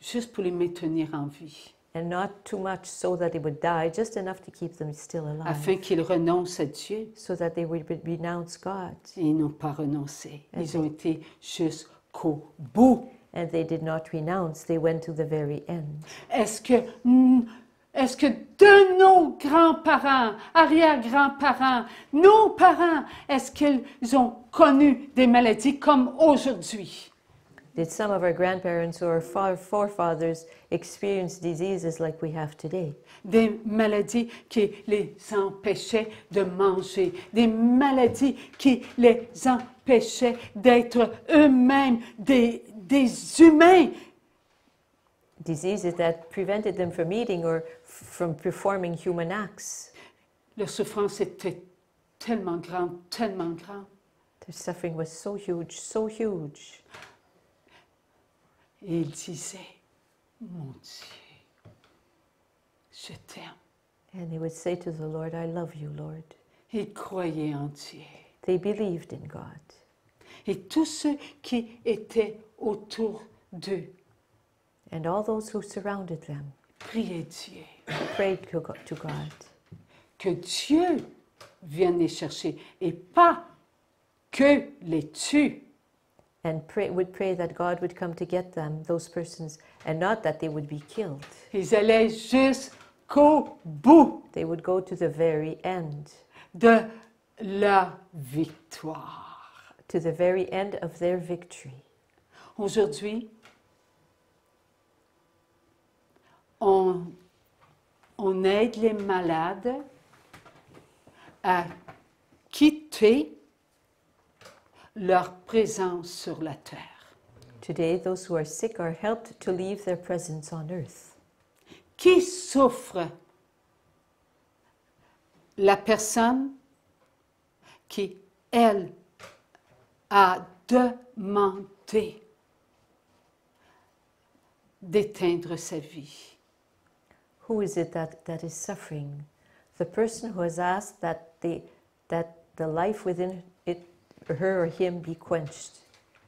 juste pour les maintenir en vie, And not too much so that they would die, just enough to keep them still alive. afin qu'ils renoncent à Dieu. So that they would renounce God. Et ils n'ont pas renoncé. And Ils ont été jusqu'au bout. And they did not renounce, they went to the very end. Est-ce que de nos grands-parents, arrière-grands-parents, nos parents, est-ce qu'ils ont connu des maladies comme aujourd'hui? Did some of our grandparents or our forefathers experience diseases like we have today? Des maladies qui les empêchaient de manger, des maladies qui les empêchaient d'être eux-mêmes des humains. Diseases that prevented them from eating or from performing human acts. Leur souffrance était tellement grande, tellement grande. Their suffering was so huge, so huge. Et ils disaient, mon Dieu, je t'aime. And they would say to the Lord, I love you, Lord. Ils croyaient en Dieu. They believed in God. Et tous ceux qui étaient autour d'eux And all those who surrounded them priaient Dieu. prayed to God. Que Dieu vienne les chercher et pas que les tue. And would pray that God would come to get them, those persons, and not that they would be killed. Ils allaient jusqu'au bout They would go to the very end, de leur victoire. to the very end of their victory. Aujourd'hui, on aide les malades à quitter leur présence sur la terre. Today, those who are sick are helped to leave their presence on earth. Qui souffre? La personne qui, elle, a demandé d'éteindre sa vie. Who is it that is suffering? The person who has asked that the life within her or him be quenched.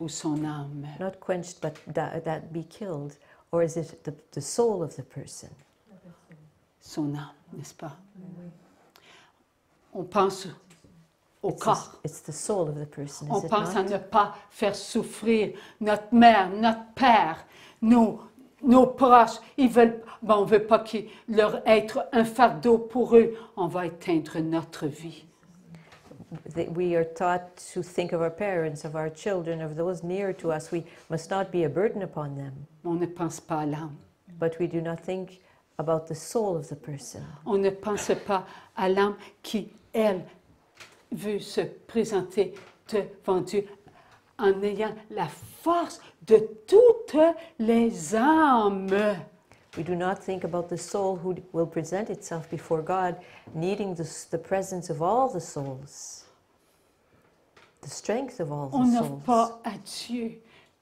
Ou son âme. Not quenched, but that be killed. Or is it the soul of the person? Son âme, n'est-ce pas? On pense au corps. It's the soul of the person, On is it pense à not? ne pas faire souffrir notre mère, notre père, nos proches. Ils veulent, on ne veut pas qu'il leur être un fardeau pour eux. On va éteindre notre vie. We are taught to think of our parents, of our children, of those near to us. We must not be a burden upon them. On ne pense pas à l'âme. But we do not think about the soul of the person. On ne pense pas à l'âme qui, elle, veut se présenter devant Dieu en ayant la force de toutes les âmes. We do not think about the soul who will present itself before God, needing the presence of all the souls, the strength of all On the n'offre souls. pas à Dieu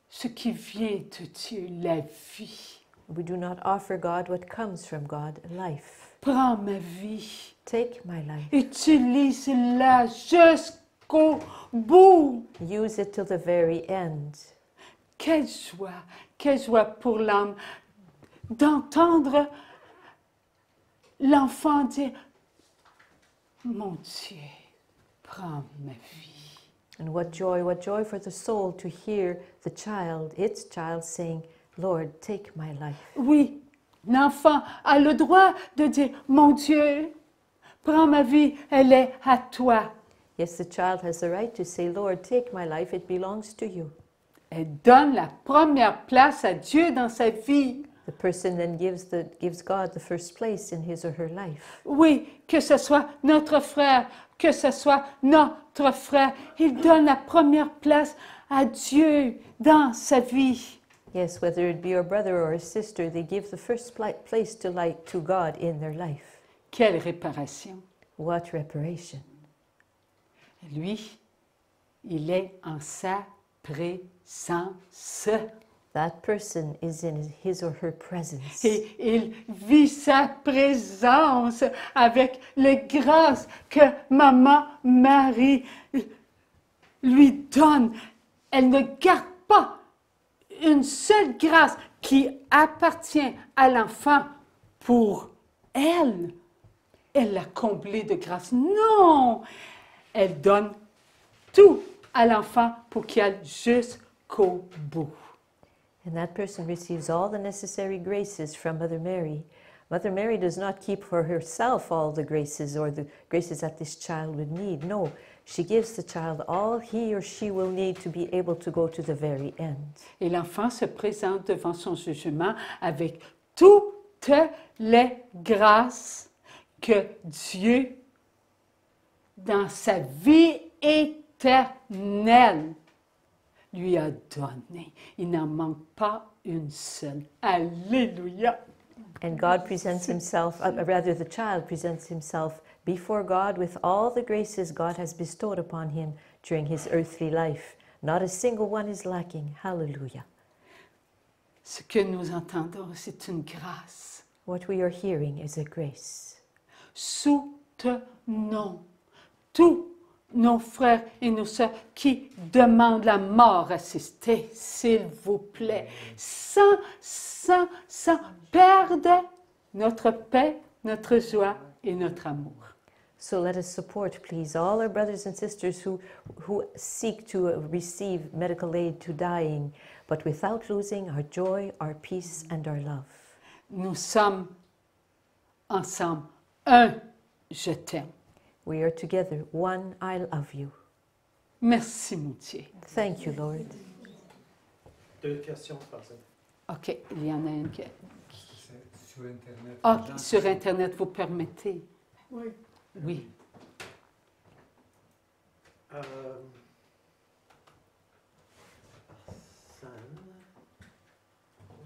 ce qui vient de Dieu, la vie. We do not offer God what comes from God, life. Prends ma vie. Take my life. Utilise-la jusqu'au bout. Use it till the very end. Quelle joie pour l'âme d'entendre l'enfant dire « Mon Dieu, prends ma vie. And what joy for the soul to hear the child, its child, saying, Lord, take my life. » Oui, l'enfant a le droit de dire « Mon Dieu, prends ma vie, elle est à toi. Yes, the child has the right to say, Lord, take my life, it belongs to you. » Elle donne la première place à Dieu dans sa vie. The person then gives God the first place in his or her life. Oui, que ce soit notre frère, que ce soit notre frère, il donne la première place à Dieu dans sa vie. Yes, whether it be a brother or a sister, they give the first place to God in their life. Quelle réparation! What reparation! Lui, il est en sa présence. That person is in his or her presence. Et il vit sa présence avec les grâces que Maman Marie lui donne. Elle ne garde pas une seule grâce qui appartient à l'enfant pour elle. Elle l'a comblée de grâce. Non! Elle donne tout à l'enfant pour qu'il aille jusqu'au bout. And that person receives all the necessary graces from Mother Mary. Mother Mary does not keep for herself all the graces or the graces that this child would need. No, she gives the child all he or she will need to be able to go to the very end. Et l'enfant se présente devant son jugement avec toutes les grâces que Dieu, dans sa vie éternelle, lui a donné. Il n'en manque pas une seule. Alléluia! And God presents himself, rather the child presents himself before God with all the graces God has bestowed upon him during his earthly life. Not a single one is lacking. Hallelujah. Ce que nous entendons, c'est une grâce. What we are hearing is a grace. Soutenons tous nos frères et nos sœurs qui demandent la mort assistée, s'il vous plaît, sans perdre notre paix, notre joie et notre amour. So let us support, please, all our brothers and sisters who seek to receive medical aid to dying, but without losing our joy, our peace, and our love. Nous sommes ensemble. Je t'aime. We are together. One, I love you. Merci, mon Dieu. Thank you, Lord. Deux questions, François. OK, il y en a une qui... Sur Internet. Ah, sur Internet, vous permettez? Oui. Oui. La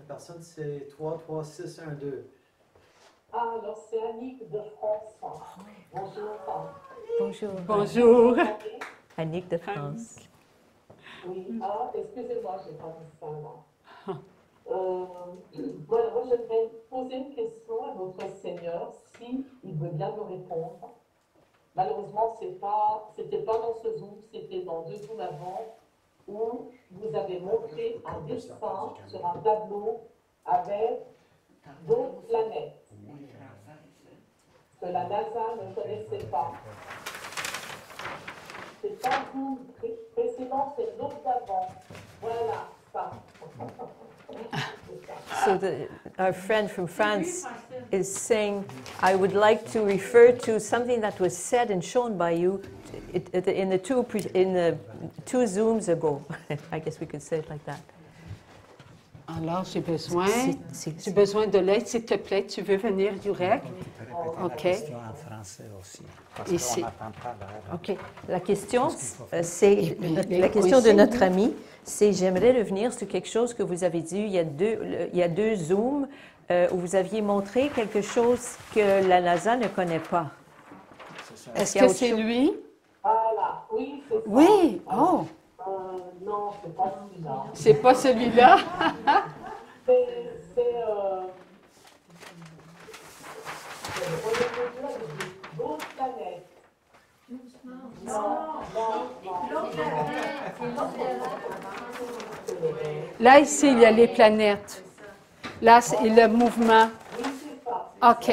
personne, c'est 3, 3, 6, 1, 2. Alors, c'est Annick de France. Bonjour. Bonjour. Bonjour. Annick de France. Oui, excusez-moi, je n'ai pas dit ça, non. Voilà, moi, je voudrais poser une question à notre Seigneur, s'il veut bien me répondre. Malheureusement, c'était pas dans ce Zoom, c'était dans 2 Zooms avant, où vous avez montré un dessin sur un tableau avec d'autres planètes que la NASA ne connaissait pas. C'est pas vous précédent, c'est l'autre d'avant. Voilà, ça. So our friend from France is saying, I would like to refer to something that was said and shown by you in the two Zooms ago. I guess we could say it like that. Alors, j'ai besoin de l'aide, s'il te plaît. Tu veux venir, Jurek? OK. En français aussi. Parce Ici. qu'on n'entend pas l'air. OK. La question, c'est la question de notre ami, c'est j'aimerais revenir sur quelque chose que vous avez dit il y a deux Zooms où vous aviez montré quelque chose que la NASA ne connaît pas. Est-ce que c'est lui? Voilà, oui, c'est ça. Oui. Oh. Non, c'est pas celui-là. C'est pas celui-là? c'est on est au-delà de d'autres planètes. Là, ici, il y a les planètes. Là, c'est le mouvement. OK.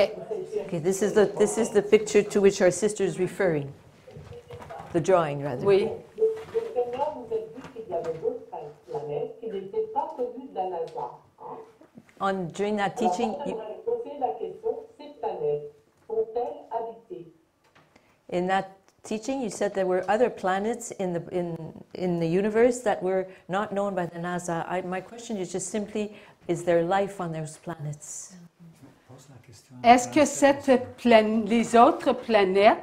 Okay, this is the picture to which our sister is referring. The drawing, rather. Oui. Le Seigneur nous a dit qu'il y avait d'autres planètes qui n'étaient pas connues de la NASA. Hein? During that teaching, J'aimerais poser la question, ces planètes sont-elles habitées? in that teaching, you said there were other planets in the universe that were not known by the NASA. My question is just simply, is there life on those planets? Pose la question en Est-ce que français. les autres planètes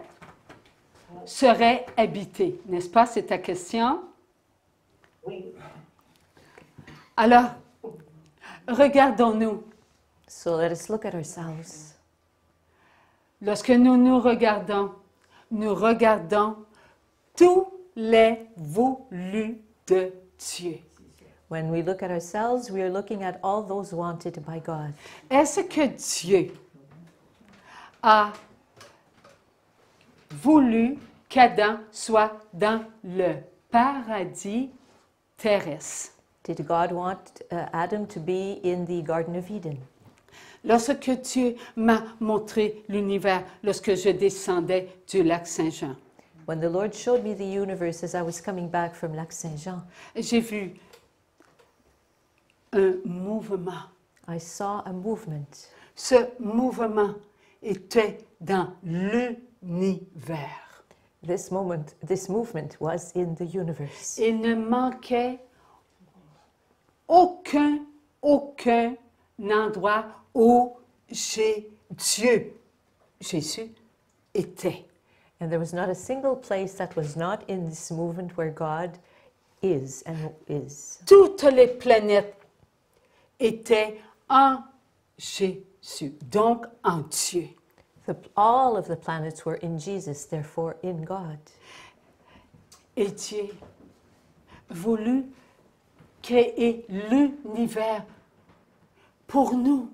seraient habitées? N'est-ce pas, c'est ta question? Oui. Alors, regardons-nous. So let us look at ourselves. Lorsque nous nous regardons tous les voulus de Dieu. When we look at ourselves, we are looking at all those wanted by God. Est-ce que Dieu a voulu qu'Adam soit dans le paradis terrestre? Did God want Adam to be in the Garden of Eden? Lorsque Dieu m'a montré l'univers, lorsque je descendais du lac Saint-Jean, When the Lord showed me the universe as I was coming back from Lac Saint-Jean, j'ai vu un mouvement. I saw a movement. Ce mouvement était dans l'univers. This movement was in the universe. Il ne manquait aucun endroit où Jésus était. And there was not a single place that was not in this movement where God is and is. Toutes les planètes étaient en Jésus, donc en Dieu. All of the planets were in Jesus, therefore in God. Et Dieu voulut créer l'univers pour nous,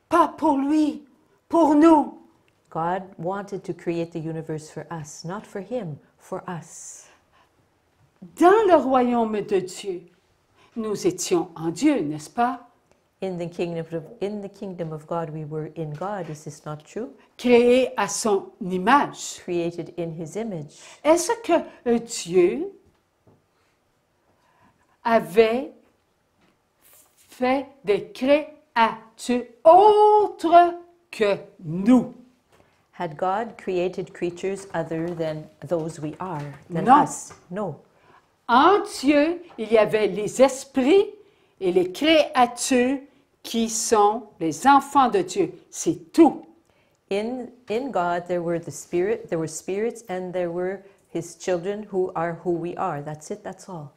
pas pour lui, pour nous. God wanted to create the universe for us, not for him, for us. Dans le royaume de Dieu, nous étions en Dieu, n'est-ce pas? In the kingdom of God, we were in God. Is this not true? Créés à son image. Created in his image. Est-ce que Dieu avait fait des créatures autres que nous? Had God created creatures other than those we are, than No. us? No. En Dieu, il y avait les esprits et les créatures qui sont les enfants de Dieu. C'est tout. In God, there were spirits, and there were his children who are who we are. That's it, that's all.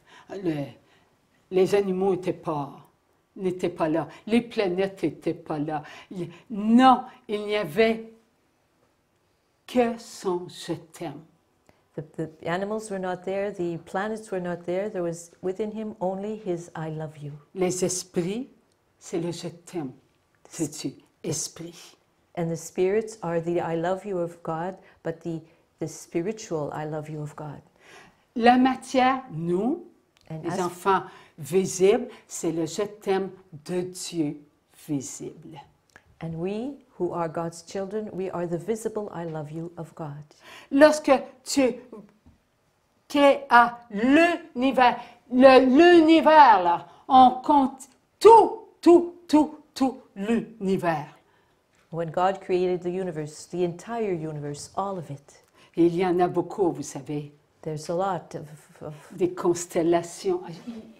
Les animaux n'étaient pas là. Les planètes n'étaient pas là. Non, il n'y avait que son je t'aime. The animals were not there, the planets were not there. There was within him only his I love you. Les esprits, c'est le je t'aime de Dieu. Esprit. And the spirits are the I love you of God, but the spiritual I love you of God. La matière, nous, And les as, enfants visibles, c'est le je t'aime de Dieu visible. and we who are God's children, we are the visible I love you of God. Lorsque Dieu créa l'univers, l'univers là, on compte tout l'univers. When God created the universe, the entire universe, all of it, Et il y en a beaucoup, vous savez, there's a lot of des constellations.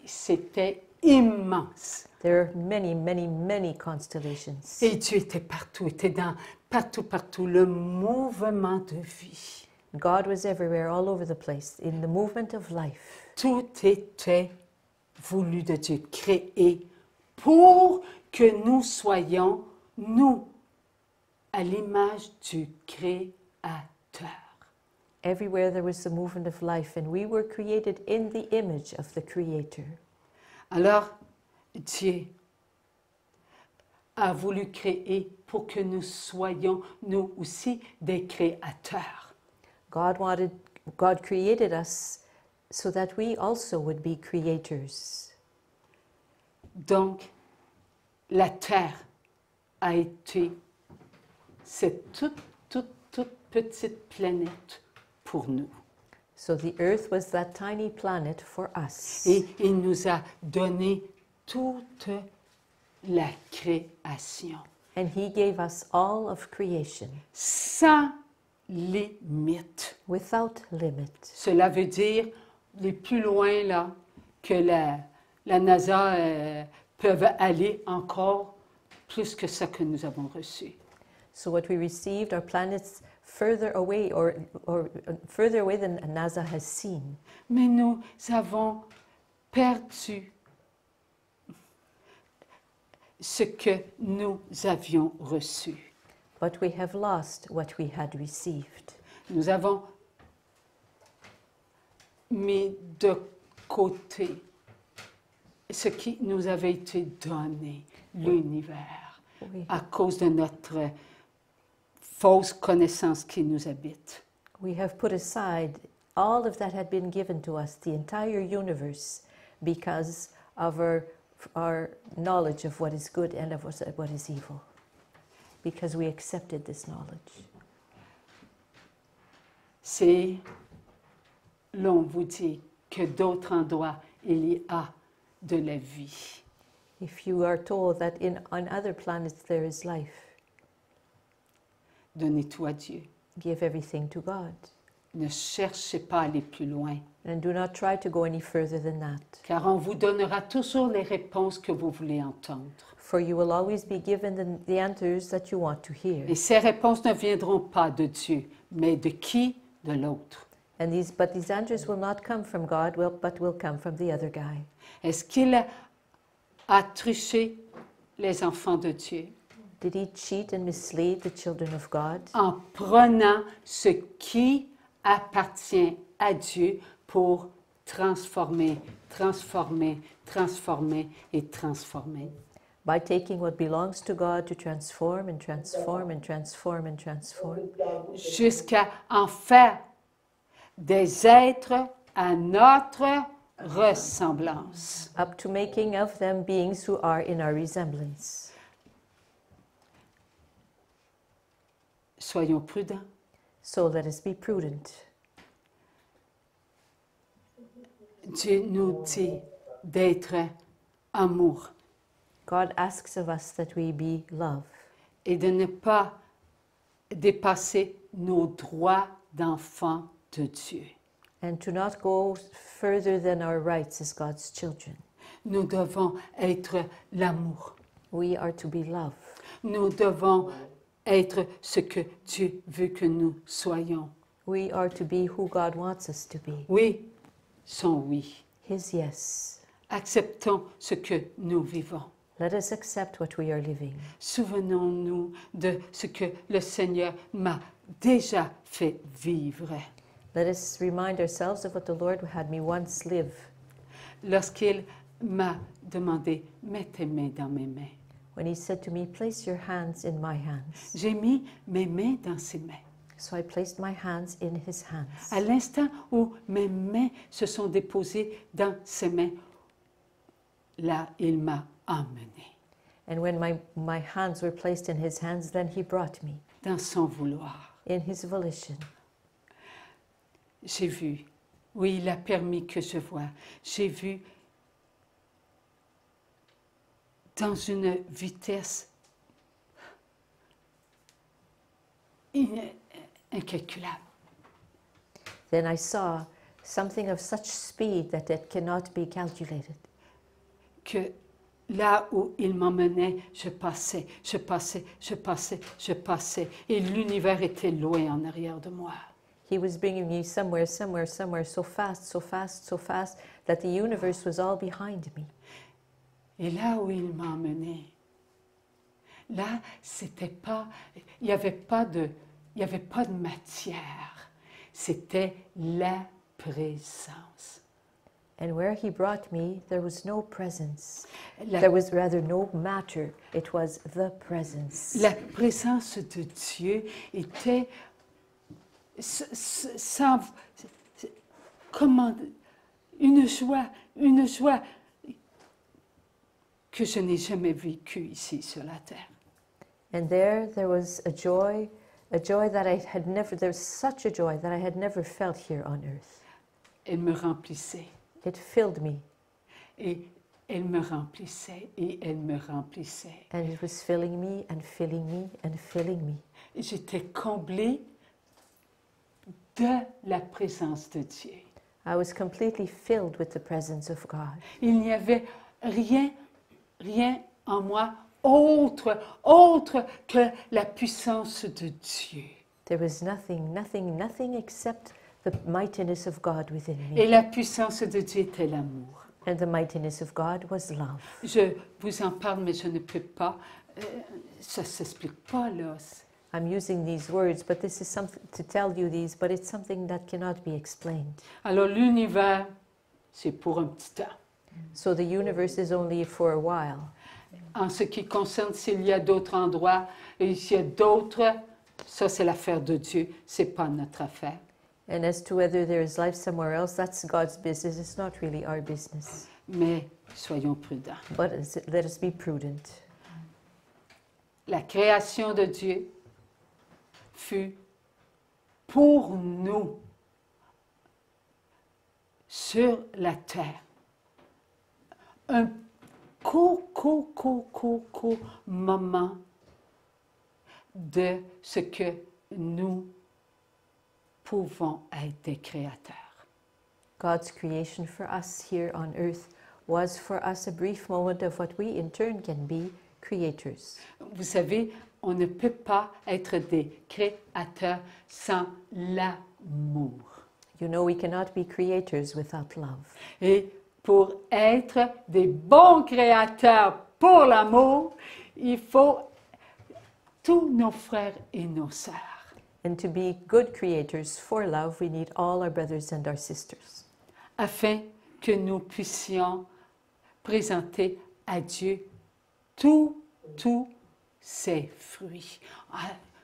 C'était immense. there are many constellations. Et Dieu était partout, était dans partout, le mouvement de vie. God was everywhere, all over the place, in the movement of life. Tout était voulu de Dieu, créé pour que nous soyons, nous, à l'image du Créateur. Everywhere there was the movement of life, and we were created in the image of the Creator. Alors, Dieu a voulu créer pour que nous soyons, nous aussi, des créateurs. God created us so that we also would be creators. Donc, la terre a été cette toute petite planète pour nous. So the earth was that tiny planet for us. Et il nous a donné toute la création, And he gave us all of creation sans limite. without limit. Cela veut dire les plus loin là que la NASA peuvent aller encore plus que ce que nous avons reçu. So what we received are planets further away or further away than NASA has seen. Mais nous avons perdu ce que nous avions reçu. But we have lost what we had received. Nous avons mis de côté ce qui nous avait été donné, l'univers, We, à cause de notre fausse connaissance qui nous habite. we have put aside all of that had been given to us, the entire universe, because of our knowledge of what is good and of what is evil. Because we accepted this knowledge. C'est, l'on vous dit que d'autres endroits, il y a de la vie. If you are told that on other planets there is life, Donnez tout à Dieu. give everything to God. Ne cherchez pas à aller plus loin, And do not try to go any further than that. car on vous donnera toujours les réponses que vous voulez entendre. For you will always be given the answers that you want to hear. Et ces réponses ne viendront pas de Dieu, mais de qui? De l'autre. But these answers will not come from God, but will come from the other guy. Est-ce qu'il a triché les enfants de Dieu Did he cheat and mislead the children of God? en prenant ce qui appartient à Dieu pour transformer et transformer. By taking what belongs to God to transform and transform and transform and transform, Jusqu'à en faire des êtres à notre ressemblance. up to making of them beings who are in our resemblance. Soyons prudents. So let us be prudent. Dieu nous dit d'être amour God asks of us that we be love et de ne pas dépasser nos droits d'enfants de Dieu. and to not go further than our rights as God's children. Nous devons être l'amour. We are to be love. Nous devons être ce que Dieu veut que nous soyons. We are to be who God wants us to be. Oui, son oui. His yes. Acceptons ce que nous vivons. Let us accept what we are living. Souvenons-nous de ce que le Seigneur m'a déjà fait vivre. Let us remind ourselves of what the Lord had me once live. Lorsqu'il m'a demandé, mets tes mains dans mes mains. When he said to me, place your hands in my hands. J'ai mis mes mains dans ses mains. So I placed my hands in his hands. À l'instant où mes mains se sont déposées dans ses mains, là, il m'a emmené And when my hands were placed in his hands, then he brought me dans son vouloir. in his volition. J'ai vu, oui, il a permis que je voie. J'ai vu dans une vitesse incalculable. Then I saw something of such speed that it cannot be calculated. Que là où il m'emmenait, je passais. Et l'univers était loin en arrière de moi. He was bringing me somewhere, so fast, that the universe was all behind me. Et là où il m'a emmené, là, c'était pas, il n'y avait pas de matière. C'était la présence. And where he brought me, there was no presence. La, There was rather no matter. It was the presence. la présence de Dieu était sans, comment, une joie que je n'ai jamais vécue ici sur la terre. And there was a joy that I had never, there was such a joy that I had never felt here on earth. Elle me remplissait. It filled me, Et elle me remplissait, et elle me remplissait. and it was filling me and filling me and filling me. Et j'étais comblée de la présence de Dieu. I was completely filled with the presence of God. Il n'y avait rien en moi autre que la puissance de Dieu. There was nothing except the mightiness of God within Et me. la puissance de Dieu était l'amour. And the mightiness of God was love. Je vous en parle, mais je ne peux pas. Ça ne s'explique pas, là. I'm using these words, but this is something to tell you these, but it's something that cannot be explained. Alors, l'univers, c'est pour un petit temps. So the universe is only for a while. En ce qui concerne s'il y a d'autres endroits, et s'il y a d'autres, ça, c'est l'affaire de Dieu. Ce n'est pas notre affaire. And as to whether there is life somewhere else, that's God's business. It's not really our business. Mais soyons prudents. But let us be prudent. La création de Dieu fut pour nous sur la terre un court moment de ce que nous pouvons être des créateurs. God's creation for us here on earth was for us a brief moment of what we in turn can be creators. Vous savez, on ne peut pas être des créateurs sans l'amour. You know, we cannot be creators without love. Et pour être des bons créateurs pour l'amour, il faut tous nos frères et nos sœurs. And to be good creators for love, we need all our brothers and our sisters, Afin que nous puissions présenter à Dieu tous ses fruits.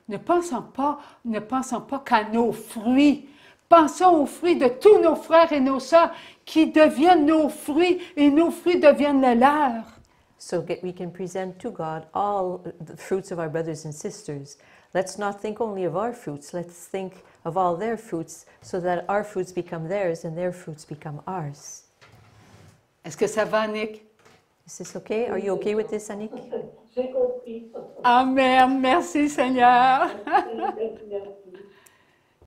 Ne pensons pas qu'à nos fruits. Pensons aux fruits de tous nos frères et nos sœurs qui deviennent nos fruits et nos fruits deviennent les leurs. so that we can present to God all the fruits of our brothers and sisters. Let's not think only of our fruits, let's think of all their fruits so that our fruits become theirs and their fruits become ours. Est-ce que ça va, Nick? Is this okay? Are you okay with this, Anik? J'ai compris. Amen. Merci, Seigneur.